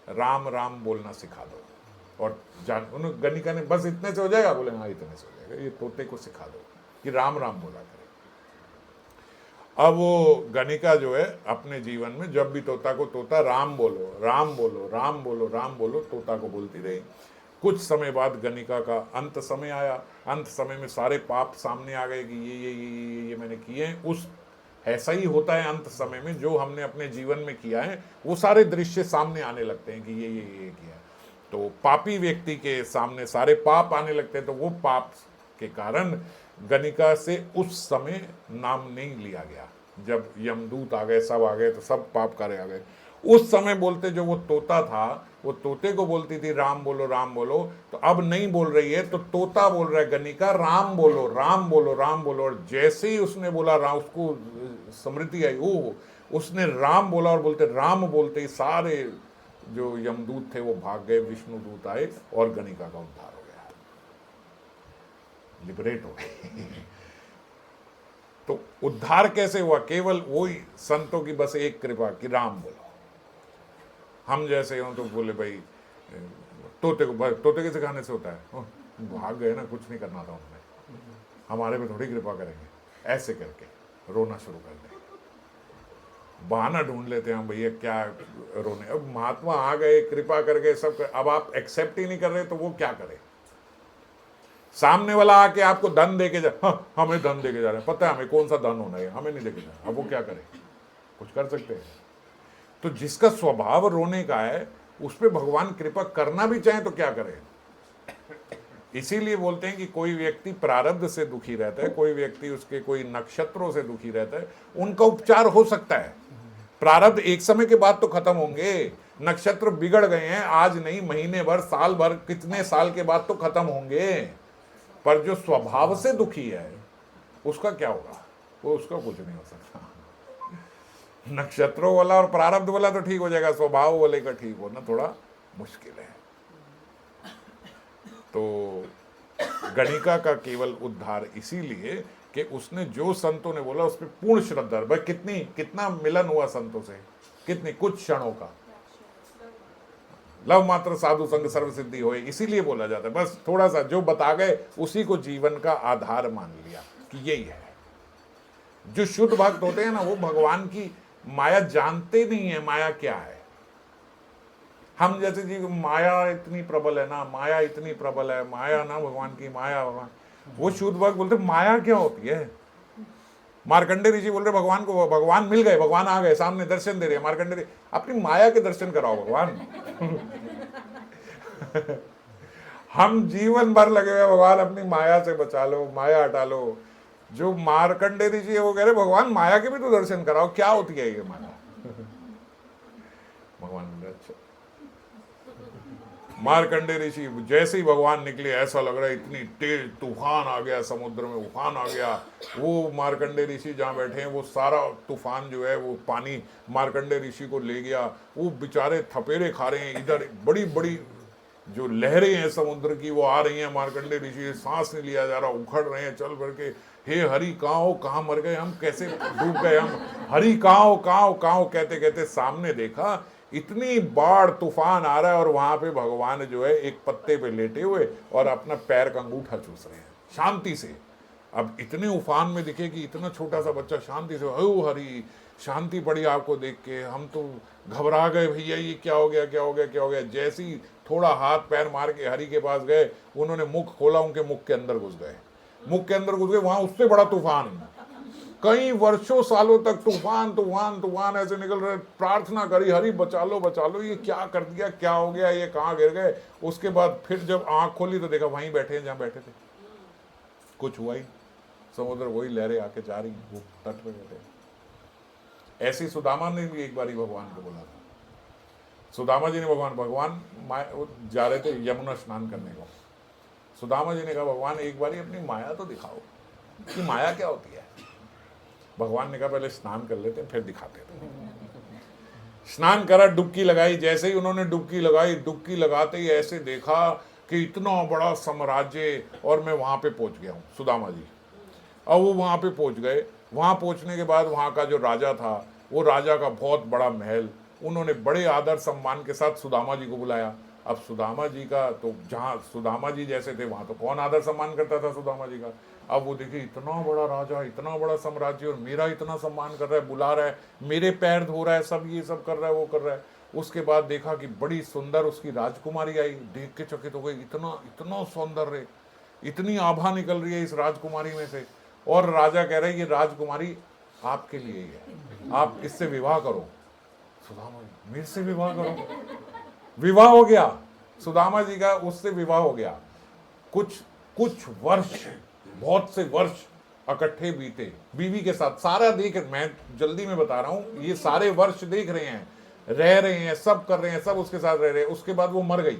राम राम बोलना सिखा दो, और उन्होंने गणिका ने बस इतने से हो जाएगा? बोले हाँ इतने से हो जाएगा, ये तोते को सिखा दो कि राम राम बोला करे। अब वो गणिका जो है अपने जीवन में जब भी तोता को तोता राम बोलो राम बोलो राम बोलो राम बोलो तोता को बोलती रही। कुछ समय बाद गणिका का अंत समय आया। अंत समय में सारे पाप सामने आ गए कि ये मैंने किए हैं। उस ऐसा ही होता है अंत समय में, जो हमने अपने जीवन में किया है वो सारे दृश्य सामने आने लगते हैं कि ये किया। तो पापी व्यक्ति के सामने सारे पाप आने लगते हैं, तो वो पाप के कारण गणिका से उस समय नाम नहीं लिया गया। जब यमदूत आ गए, सब आ गए, तो सब पाप कार्य आ गए। उस समय बोलते जो वो तोता था, वो तोते को बोलती थी राम बोलो राम बोलो, तो अब नहीं बोल रही है, तो तोता बोल रहा है गणिका राम बोलो राम बोलो राम बोलो। और जैसे ही उसने बोला राम, उसको स्मृति आई, ओ उसने राम बोला, और बोलते राम बोलते ही सारे जो यमदूत थे वो भाग गए, विष्णु दूत आए और गणिका का उद्धार हो गया, लिबरेट हो गई। तो उद्धार कैसे हुआ? केवल वही संतों की बस एक कृपा कि राम बोलो। हम जैसे हो तो बोले भाई तोते के सिखाने से होता है, भाग गए ना, कुछ नहीं करना था उन्होंने, हमारे पे थोड़ी कृपा करेंगे। ऐसे करके रोना शुरू कर दें, बहाना ढूंढ लेते हैं हम, भैया क्या रोने। अब महात्मा आ गए, कृपा कर गए, सब कर, अब आप एक्सेप्ट ही नहीं कर रहे तो वो क्या करे? सामने वाला आके आपको धन दे के जा, हाँ, हमें धन दे के जा रहे हैं, पता है हमें कौन सा धन होना है, हमें नहीं लेके जा रहे। अब वो क्या करे? कुछ कर सकते हैं? तो जिसका स्वभाव रोने का है उस पर भगवान कृपा करना भी चाहे तो क्या करे? इसीलिए बोलते हैं कि कोई व्यक्ति प्रारब्ध से दुखी रहता है, कोई व्यक्ति उसके कोई नक्षत्रों से दुखी रहता है, उनका उपचार हो सकता है। प्रारब्ध एक समय के बाद तो खत्म होंगे, नक्षत्र बिगड़ गए हैं, आज नहीं महीने भर साल भर कितने साल के बाद तो खत्म होंगे। पर जो स्वभाव से दुखी है उसका क्या होगा? वो उसका कुछ नहीं हो सकता। नक्षत्रों वाला और प्रारब्ध वाला तो ठीक हो जाएगा, स्वभाव वाले का ठीक होना थोड़ा मुश्किल है। तो गणिका का केवल उद्धार इसीलिए कि उसने जो संतों ने बोला उस पर पूर्ण श्रद्धा। भाई कितना मिलन हुआ संतों से, कितनी कुछ क्षणों का लव मात्र साधु संग सर्व सिद्धि होए, इसीलिए बोला जाता है। बस थोड़ा सा जो बता गए उसी को जीवन का आधार मान लिया कि यही है। जो शुद्ध भक्त होते हैं ना, वो भगवान की माया जानते नहीं है माया क्या है। हम जैसे जी माया इतनी प्रबल है ना, माया इतनी प्रबल है, माया ना भगवान की माया, भगवान। वो शुद्ध भक्त बोलते माया क्या होती है? मार्कंडे ऋषि बोल रहे भगवान को, भगवान मिल गए, भगवान आ गए सामने, दर्शन दे रहे हैं। मार्कंडे ऋषि अपनी माया के दर्शन कराओ भगवान। हम जीवन भर लगे हुए भगवान अपनी माया से बचा लो, माया हटा लो। जो मार्कंडे ऋषि है वो कह रहे भगवान माया के भी तो दर्शन कराओ, क्या होती है ये माया? भगवान अच्छा। मार्कंडे ऋषि जैसे ही भगवान निकले ऐसा लग रहा है इतनी तेज तूफान आ गया, समुद्र में उफान आ गया। वो मार्कंडे ऋषि जहाँ बैठे हैं वो सारा तूफान जो है वो पानी मार्कंडे ऋषि को ले गया। वो बेचारे थपेरे खा रहे हैं, इधर बड़ी बड़ी जो लहरें हैं समुद्र की वो आ रही हैं। मार्कंडे ऋषि सांस नहीं लिया जा रहा, उखड़ रहे हैं चल भर के, हे हरि कहाँ हो, कहाँ मर गए हम, कैसे डूब गए हम, हरि कहाँ हो कहाँ हो कहाँ हो कहते कहते सामने देखा इतनी बाढ़ तूफान आ रहा है, और वहां पे भगवान जो है एक पत्ते पे लेटे हुए और अपना पैर का अंगूठा चूस रहे हैं शांति से। अब इतने उफान में दिखे कि इतना छोटा सा बच्चा शांति से, ओ हरी, शांति पड़ी आपको देख के, हम तो घबरा गए भैया, ये क्या हो गया, क्या हो गया, क्या हो गया। जैसे ही थोड़ा हाथ पैर मार के हरि के पास गए, उन्होंने मुख खोला, उनके मुख के अंदर घुस गए, मुख के अंदर घुस गए। वहां उससे बड़ा तूफान, कई वर्षों सालों तक तूफान तूफान तूफान ऐसे निकल रहे। प्रार्थना करी, हरि बचा लो बचा लो, ये क्या कर दिया, क्या हो गया, ये कहाँ गिर गए। उसके बाद फिर जब आंख खोली तो देखा वहीं बैठे हैं जहाँ बैठे थे, कुछ हुआ ही, समुद्र वही लहरें आके जा रही, वो तट पे बैठे। ऐसी सुदामा ने भी एक बारी भगवान को बोला था। सुदामा जी ने भगवान जा रहे थे यमुना स्नान करने को। सुदामा जी ने कहा भगवान एक बारी अपनी माया तो दिखाओ कि माया क्या होती है। भगवान ने कहा पहले स्नान कर लेते हैं फिर दिखाते थे। स्नान करा, डुबकी लगाई। जैसे ही उन्होंने डुबकी लगाई, डुबकी लगाते ही ऐसे देखा कि इतना बड़ा साम्राज्य, और मैं वहां पे पहुंच गया हूँ, सुदामा जी। अब वो वहां पे पहुंच गए। वहां पहुंचने के बाद वहां का जो राजा था, वो राजा का बहुत बड़ा महल, उन्होंने बड़े आदर सम्मान के साथ सुदामा जी को बुलाया। अब सुदामा जी का तो, जहाँ सुदामा जी जैसे थे वहां तो कौन आदर सम्मान करता था सुदामा जी का। अब वो देखिए इतना बड़ा राजा, इतना बड़ा साम्राज्य, और मेरा इतना सम्मान कर रहा है, बुला रहा है, मेरे पैर धो रहा है, सब ये सब कर रहा है, वो कर रहा है। उसके बाद देखा कि बड़ी सुंदर उसकी राजकुमारी आई, देख के चकित हो गई, इतना इतना सौंदर्य, इतनी आभा निकल रही है इस राजकुमारी में से। और राजा कह रहा है ये राजकुमारी आपके लिए ही है, आप इससे विवाह करो। सुदामा जी, मेरे से विवाह करो। विवाह हो गया सुदामा जी का, उससे विवाह हो गया। कुछ वर्ष, बहुत से वर्ष इकट्ठे बीते बीवी के साथ। सारा देख, मैं जल्दी में बता रहा हूं, ये सारे वर्ष देख रहे हैं, रह रहे हैं, सब कर रहे हैं, सब उसके साथ रह रहे हैं। उसके बाद वो मर गई।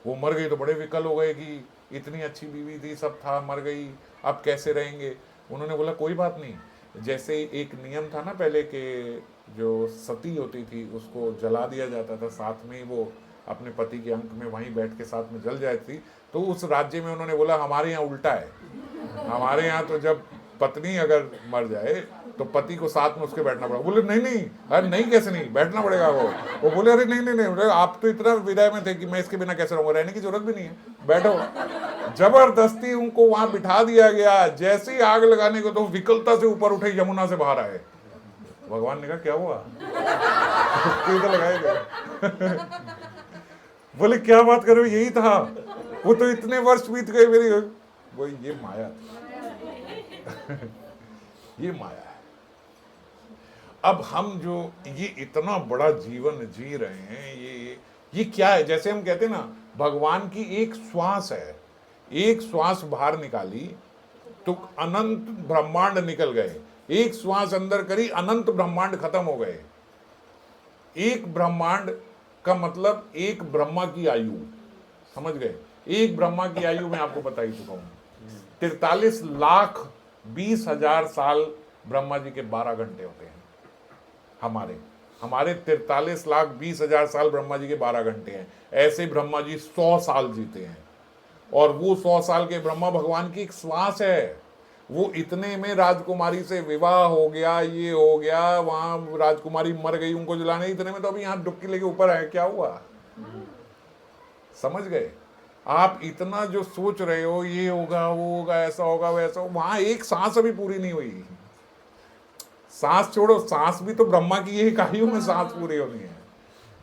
वो मर गई तो बड़े विकल हो गए कि इतनी अच्छी बीवी थी, सब था, मर गई, अब कैसे रहेंगे। उन्होंने बोला कोई बात नहीं, जैसे एक नियम था ना पहले के, जो सती होती थी उसको जला दिया जाता था, साथ में वो अपने पति के अंक में वहीं बैठ के साथ में जल जाती थी। तो उस राज्य में उन्होंने बोला हमारे यहाँ उल्टा है, हमारे यहाँ तो जब पत्नी अगर मर जाए तो पति को साथ में उसके बैठना पड़ेगा। बोले नहीं नहीं, अरे नहीं कैसे नहीं, बैठना पड़ेगा। वो बोले अरे नहीं नहीं नहीं, आप तो इतना विदाई में थे कि मैं इसके बिना कैसे रहूंगा, रहने की जरूरत भी नहीं है, बैठो। जबरदस्ती उनको वहां बिठा दिया गया। जैसे ही आग लगाने को तो विकलता से ऊपर उठे, यमुना से बाहर आए। भगवान ने कहा क्या हुआ, तो लगाए गए। बोले क्या बात कर रहे हो, यही था, वो तो इतने वर्ष बीत गए मेरी। वो ये माया थी। ये माया है। अब हम जो ये इतना बड़ा जीवन जी रहे हैं, ये क्या है। जैसे हम कहते हैं ना, भगवान की एक श्वास है, एक श्वास बाहर निकाली तो अनंत ब्रह्मांड निकल गए। एक श्वास अंदर करी, अनंत ब्रह्मांड खत्म हो गए। एक ब्रह्मांड का मतलब एक ब्रह्मा की आयु, समझ गए। एक ब्रह्मा की आयु मैं आपको बता ही चुका हूं, 43,20,000 साल ब्रह्मा जी के 12 घंटे होते हैं। हमारे 43,20,000 साल ब्रह्मा जी के 12 घंटे हैं। ऐसे ब्रह्मा जी 100 साल जीते हैं, और वो 100 साल के ब्रह्मा भगवान की एक श्वास है। वो इतने में राजकुमारी से विवाह हो गया, ये हो गया, वहां राजकुमारी मर गई, उनको जलाने, इतने में तो अभी यहाँ डुबकी लेके ऊपर आए, क्या हुआ, समझ गए। आप इतना जो सोच रहे हो, ये होगा, वो होगा, ऐसा होगा, वैसा, वहां एक सांस अभी पूरी नहीं हुई। सांस छोड़ो, सांस भी तो ब्रह्मा की यही आयु में सांस पूरी होनी है,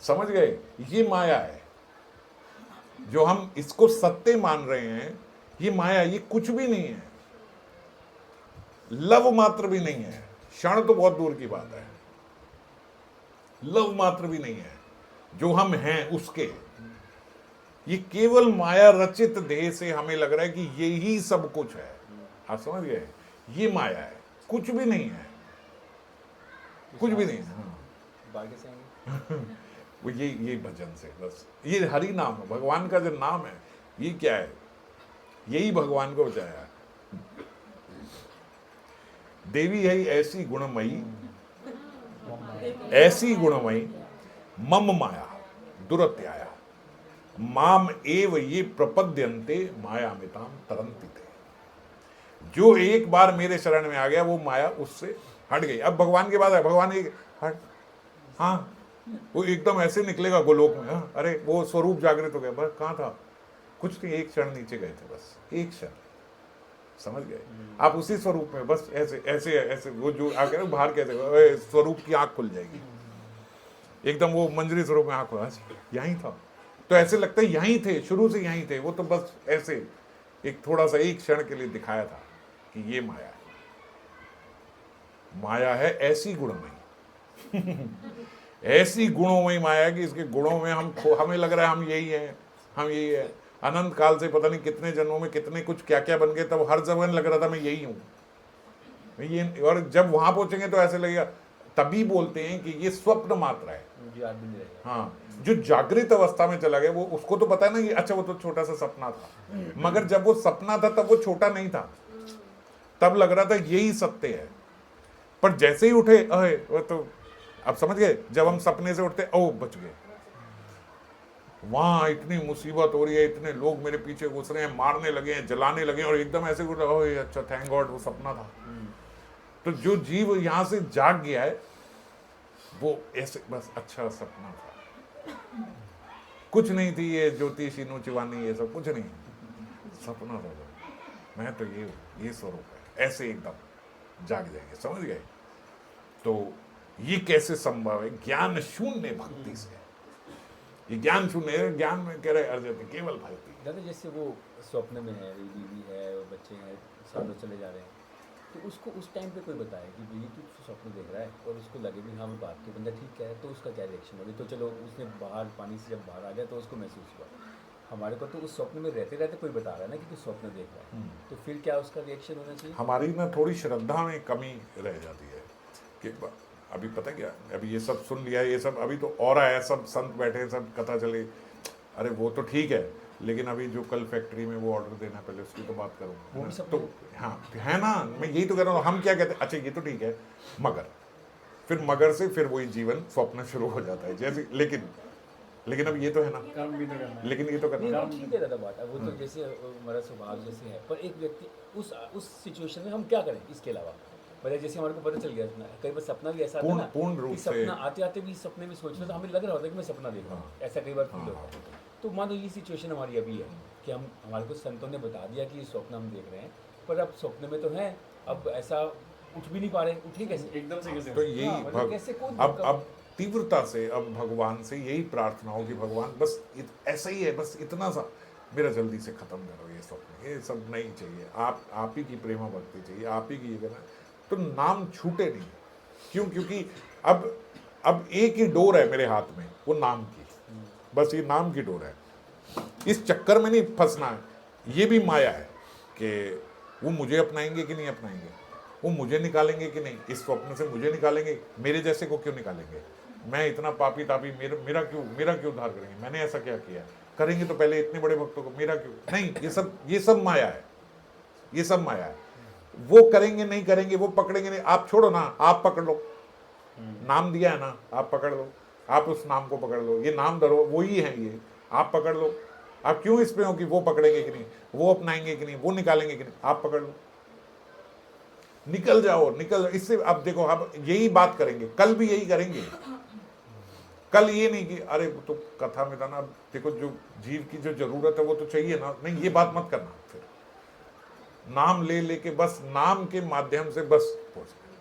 समझ गए। ये माया है जो हम इसको सत्य मान रहे हैं। ये माया, ये कुछ भी नहीं है, लव मात्र भी नहीं है। क्षण तो बहुत दूर की बात है, लव मात्र भी नहीं है जो हम हैं उसके। ये केवल माया रचित देह से हमें लग रहा है कि यही सब कुछ है। आप समझ गए, ये माया है, कुछ भी नहीं है, कुछ भी नहीं है। वो ये भजन से बस, ये हरि नाम है, भगवान का जो नाम है, ये क्या है, यही भगवान को बचाया। देवी है ऐसी गुणमयी, ऐसी गुणमयी, मम माया दुरत्याया, माम एव ये प्रपद्यन्ते मायामिताम तरन्ति ते। जो एक बार मेरे शरण में आ गया, वो माया उससे हट गई। अब भगवान की बात है, भगवान एक हट, हाँ, वो एकदम ऐसे निकलेगा गोलोक में, हाँ, अरे वो स्वरूप जागृत हो गया, बस कहाँ था, कुछ नहीं, एक क्षण नीचे गए थे, बस एक क्षण, समझ गए? आप उसी स्वरूप में बस ऐसे ऐसे ऐसे वो जो आके बाहर कैसे स्वरूप की आंख खुल जाएगी एकदम, वो मंजरी स्वरूप में आंख खुला, यहीं था। तो ऐसे लगता है यहीं थे, शुरू से यहीं थे। वो तो बस ऐसे एक थोड़ा सा एक क्षण के लिए दिखाया था कि ये माया है। माया है ऐसी गुणमयी ऐसी गुणोमयी माया है कि इसके गुणों में हमें लग रहा है हम यही हैं, हम यही है। अनंत काल से पता नहीं कितने जन्मों में कितने कुछ क्या क्या बन गए, तब हर जगह लग रहा था मैं यही हूं, ये। और जब वहां पहुंचेंगे तो ऐसे लगेगा, तभी बोलते हैं कि ये स्वप्न मात्र है। हाँ, जो जागृत अवस्था में चला गया वो, उसको तो पता है ना कि अच्छा वो तो छोटा सा सपना था, मगर जब वो सपना था तब वो छोटा नहीं था, तब लग रहा था यही सत्य है। पर जैसे ही उठे, अहे वो तो अब समझ गए, जब हम सपने से उठते ओ बच गए, वहां इतनी मुसीबत हो रही है, इतने लोग मेरे पीछे घुस रहे हैं, मारने लगे हैं, जलाने लगे हैं, और एकदम ऐसे उठे, ओए अच्छा थैंक गॉड वो सपना था। तो जो जीव यहां से जाग गया है वो ऐसे बस अच्छा सपना था, कुछ नहीं थी ये ज्योति शीनू चिवानी ये सब कुछ नहीं, सपना था, मैं तो ये स्वरूप है, ऐसे एकदम जाग जाएंगे, समझ गए? तो ये कैसे संभव है? ज्ञान शून्य भक्ति से। ये ज्ञान शून्य है, ज्ञान में कह रहे अर्जुन केवल भक्ति। दादा जैसे वो स्वप्न में है, बीवी है, बच्चे हैं, सालों चले जा रहे हैं, तो उसको उस टाइम पे कोई बताए कि भाई तू स्वप्न देख रहा है, और उसको लगे भी हाँ बात की बंदा ठीक है, तो उसका क्या रिएक्शन होगी? तो चलो उसने बाहर पानी से जब बाहर आ गया तो उसको महसूस हुआ, हमारे को तो उस स्वप्न में रहते रहते कोई बता रहा है ना कि तू स्वप्न देख रहा है, तो फिर क्या उसका रिएक्शन होना चाहिए? हमारी ना थोड़ी श्रद्धा में कमी रह जाती है कि अभी पता क्या, अभी ये सब सुन लिया, ये सब अभी तो और आया, सब संत बैठे, सब कथा चले, अरे वो तो ठीक है, लेकिन अभी जो कल फैक्ट्री में वो ऑर्डर देना, पहले उसकी तो बात करूँ तो हाँ है ना, मैं यही तो कह रहा हूँ। हम क्या कहते हैं, अच्छा ये तो ठीक है, मगर फिर मगर से फिर वही जीवन स्वप्न शुरू हो जाता है जैसे, लेकिन अब ये तो है ना, कर्म भी तो करना है। लेकिन ये तो करना नहीं ठीक है दादा बात, वो तो जैसे हमारा स्वभाव जैसे है, पर एक व्यक्ति उस सिचुएशन में हम क्या करें इसके अलावा? मतलब जैसे हमारे को पता चल गया, कई बार सपना भी ऐसा आता है ना पूर्ण रूप कि सपना आते आते भी सपने में सोच रहे तो हमें लग रहा होता है कि मैं सपना देख रहा हूँ, ऐसा कई बार फील होता है। तो मान लो ये सिचुएशन हमारी अभी है कि हमारे को संतों ने बता दिया कि ये स्वप्न हम देख रहे हैं, पर अब स्वप्न में तो हैं, अब ऐसा उठ भी नहीं पा रहे, उठे कैसे एकदम से कैसे? तो यही कैसे कौन अब तीव्रता से अब भगवान से यही प्रार्थना हो कि भगवान बस ऐसा ही है, बस इतना सा मेरा जल्दी से खत्म करो ये स्वप्न, ये सब नहीं चाहिए, आप ही की प्रेमा भक्ति चाहिए, आप ही की ये करना, तो नाम छूटे नहीं। क्यों? क्योंकि अब एक ही डोर है मेरे हाथ में, वो नाम की, बस ये नाम की डोर है, इस चक्कर में नहीं फंसना है। ये भी माया है कि वो मुझे अपनाएंगे कि नहीं अपनाएंगे, वो मुझे निकालेंगे कि नहीं, इस स्वप्न से मुझे निकालेंगे, मेरे जैसे को क्यों निकालेंगे, मैं इतना पापी तापी, मेरा क्यों उद्धार करेंगे, मैंने ऐसा क्या किया, करेंगे तो पहले इतने बड़े भक्तों को, मेरा क्यों नहीं, ये सब माया है, ये सब माया है। वो करेंगे नहीं करेंगे, वो पकड़ेंगे नहीं, आप छोड़ो ना, आप पकड़ लो, नाम दिया है ना, आप पकड़ लो, आप उस नाम को पकड़ लो, ये नाम धरो, वो ही है ये, आप पकड़ लो। आप क्यों इस पे हो कि वो पकड़ेंगे कि नहीं, वो अपनाएंगे कि नहीं, वो निकालेंगे कि नहीं, आप पकड़ लो, निकल जाओ। इससे अब देखो, अब यही बात करेंगे, कल भी यही करेंगे, कल ये नहीं कि अरे तो कथा में था ना, देखो जो जीव की जो जरूरत है वो तो चाहिए ना, नहीं ये बात मत करना, फिर नाम ले लेके बस नाम के माध्यम से बस पहुंच गए।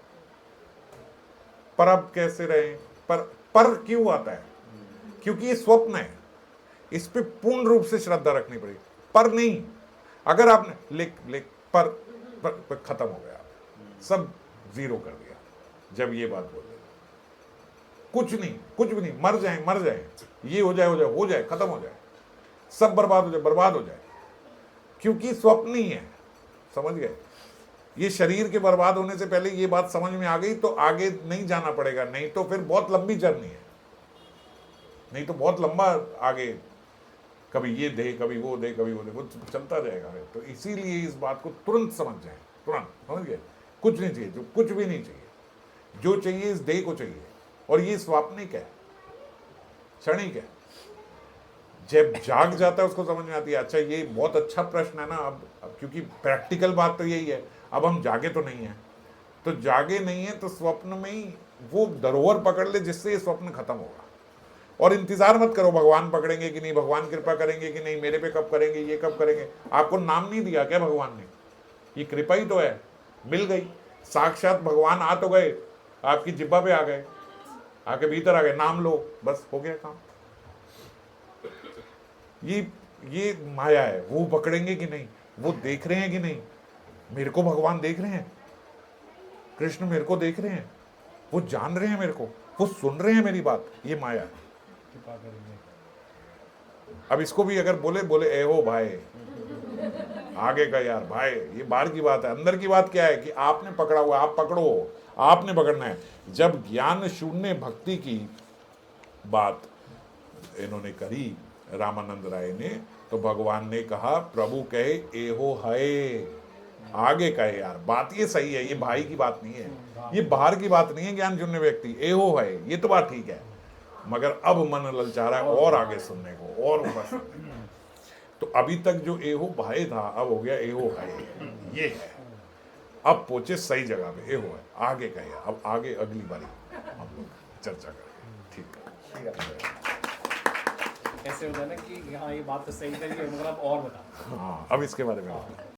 पर अब कैसे रहे, पर क्यों आता है? क्योंकि ये स्वप्न है, इस पे पूर्ण रूप से श्रद्धा रखनी पड़ेगी। पर नहीं, अगर आपने पर खत्म हो गया, सब जीरो कर दिया जब ये बात बोल रहे, कुछ भी नहीं, मर जाए, ये हो जाए, खत्म हो जाए, सब बर्बाद हो जाए, क्योंकि स्वप्न ही है, समझ गए? ये शरीर के बर्बाद होने से पहले ये बात समझ में आ गई तो आगे नहीं जाना पड़ेगा, नहीं तो फिर बहुत लंबी जर्नी है, नहीं तो बहुत लंबा आगे, कभी ये दे, कभी वो दे, वो चलता रहेगा। तो इसीलिए इस बात को तुरंत समझ जाए, तुरंत समझ गए? कुछ नहीं चाहिए, जो कुछ भी नहीं चाहिए, जो चाहिए इस देह को चाहिए, और ये स्वाप्निक है, क्षणिक है। जब जाग जाता है उसको समझ में आती है, अच्छा ये बहुत अच्छा प्रश्न है ना, अब क्योंकि प्रैक्टिकल बात तो यही है, अब हम जागे तो नहीं है, तो जागे नहीं है तो स्वप्न में ही वो धरोहर पकड़ ले जिससे ये स्वप्न खत्म होगा। और इंतजार मत करो भगवान पकड़ेंगे कि नहीं, भगवान कृपा करेंगे कि नहीं, मेरे पे कब करेंगे, ये कब करेंगे। आपको नाम नहीं दिया क्या भगवान ने? ये कृपा ही तो है, मिल गई। साक्षात भगवान आ तो गए, आपकी जिब्बा पे आ गए, आके भीतर आ गए, नाम लो, बस हो गया काम। ये माया है। वो पकड़ेंगे कि नहीं, वो देख रहे हैं कि नहीं, मेरे को भगवान देख रहे हैं, कृष्ण मेरे को देख रहे हैं, वो जान रहे हैं मेरे को, वो सुन रहे हैं मेरी बात, ये माया है। कृपा करेंगे। अब इसको भी अगर बोले बोले ए हो भाई, आगे का यार भाई, ये बाहर की बात है। अंदर की बात क्या है कि आपने पकड़ा हुआ, आप पकड़ो, आपने पकड़ना है। जब ज्ञान शून्य भक्ति की बात इन्होंने करी रामानंद राय ने, तो भगवान ने कहा, प्रभु कहे ए हो है, आगे कहे यार, बात ये सही है, ये भाई की बात नहीं है, ये बाहर की बात नहीं है। ज्ञान शून्य व्यक्ति ए हो है, ये तो बात ठीक है, मगर अब मन ललचा रहा है और आगे सुनने को, और ऊपर सुनने को। तो अभी तक जो ए हो भाई था, अब हो गया ए हो है, ये है। अब पहुंचे सही जगह पे, ए हो है, आगे कहे। अब आगे अगली बारी हम लोग चर्चा करेंगे, ठीक है। ऐसे होता है ना कि हाँ ये बात तो सही करी है, मगर आप और बता। हाँ, अब इसके बारे में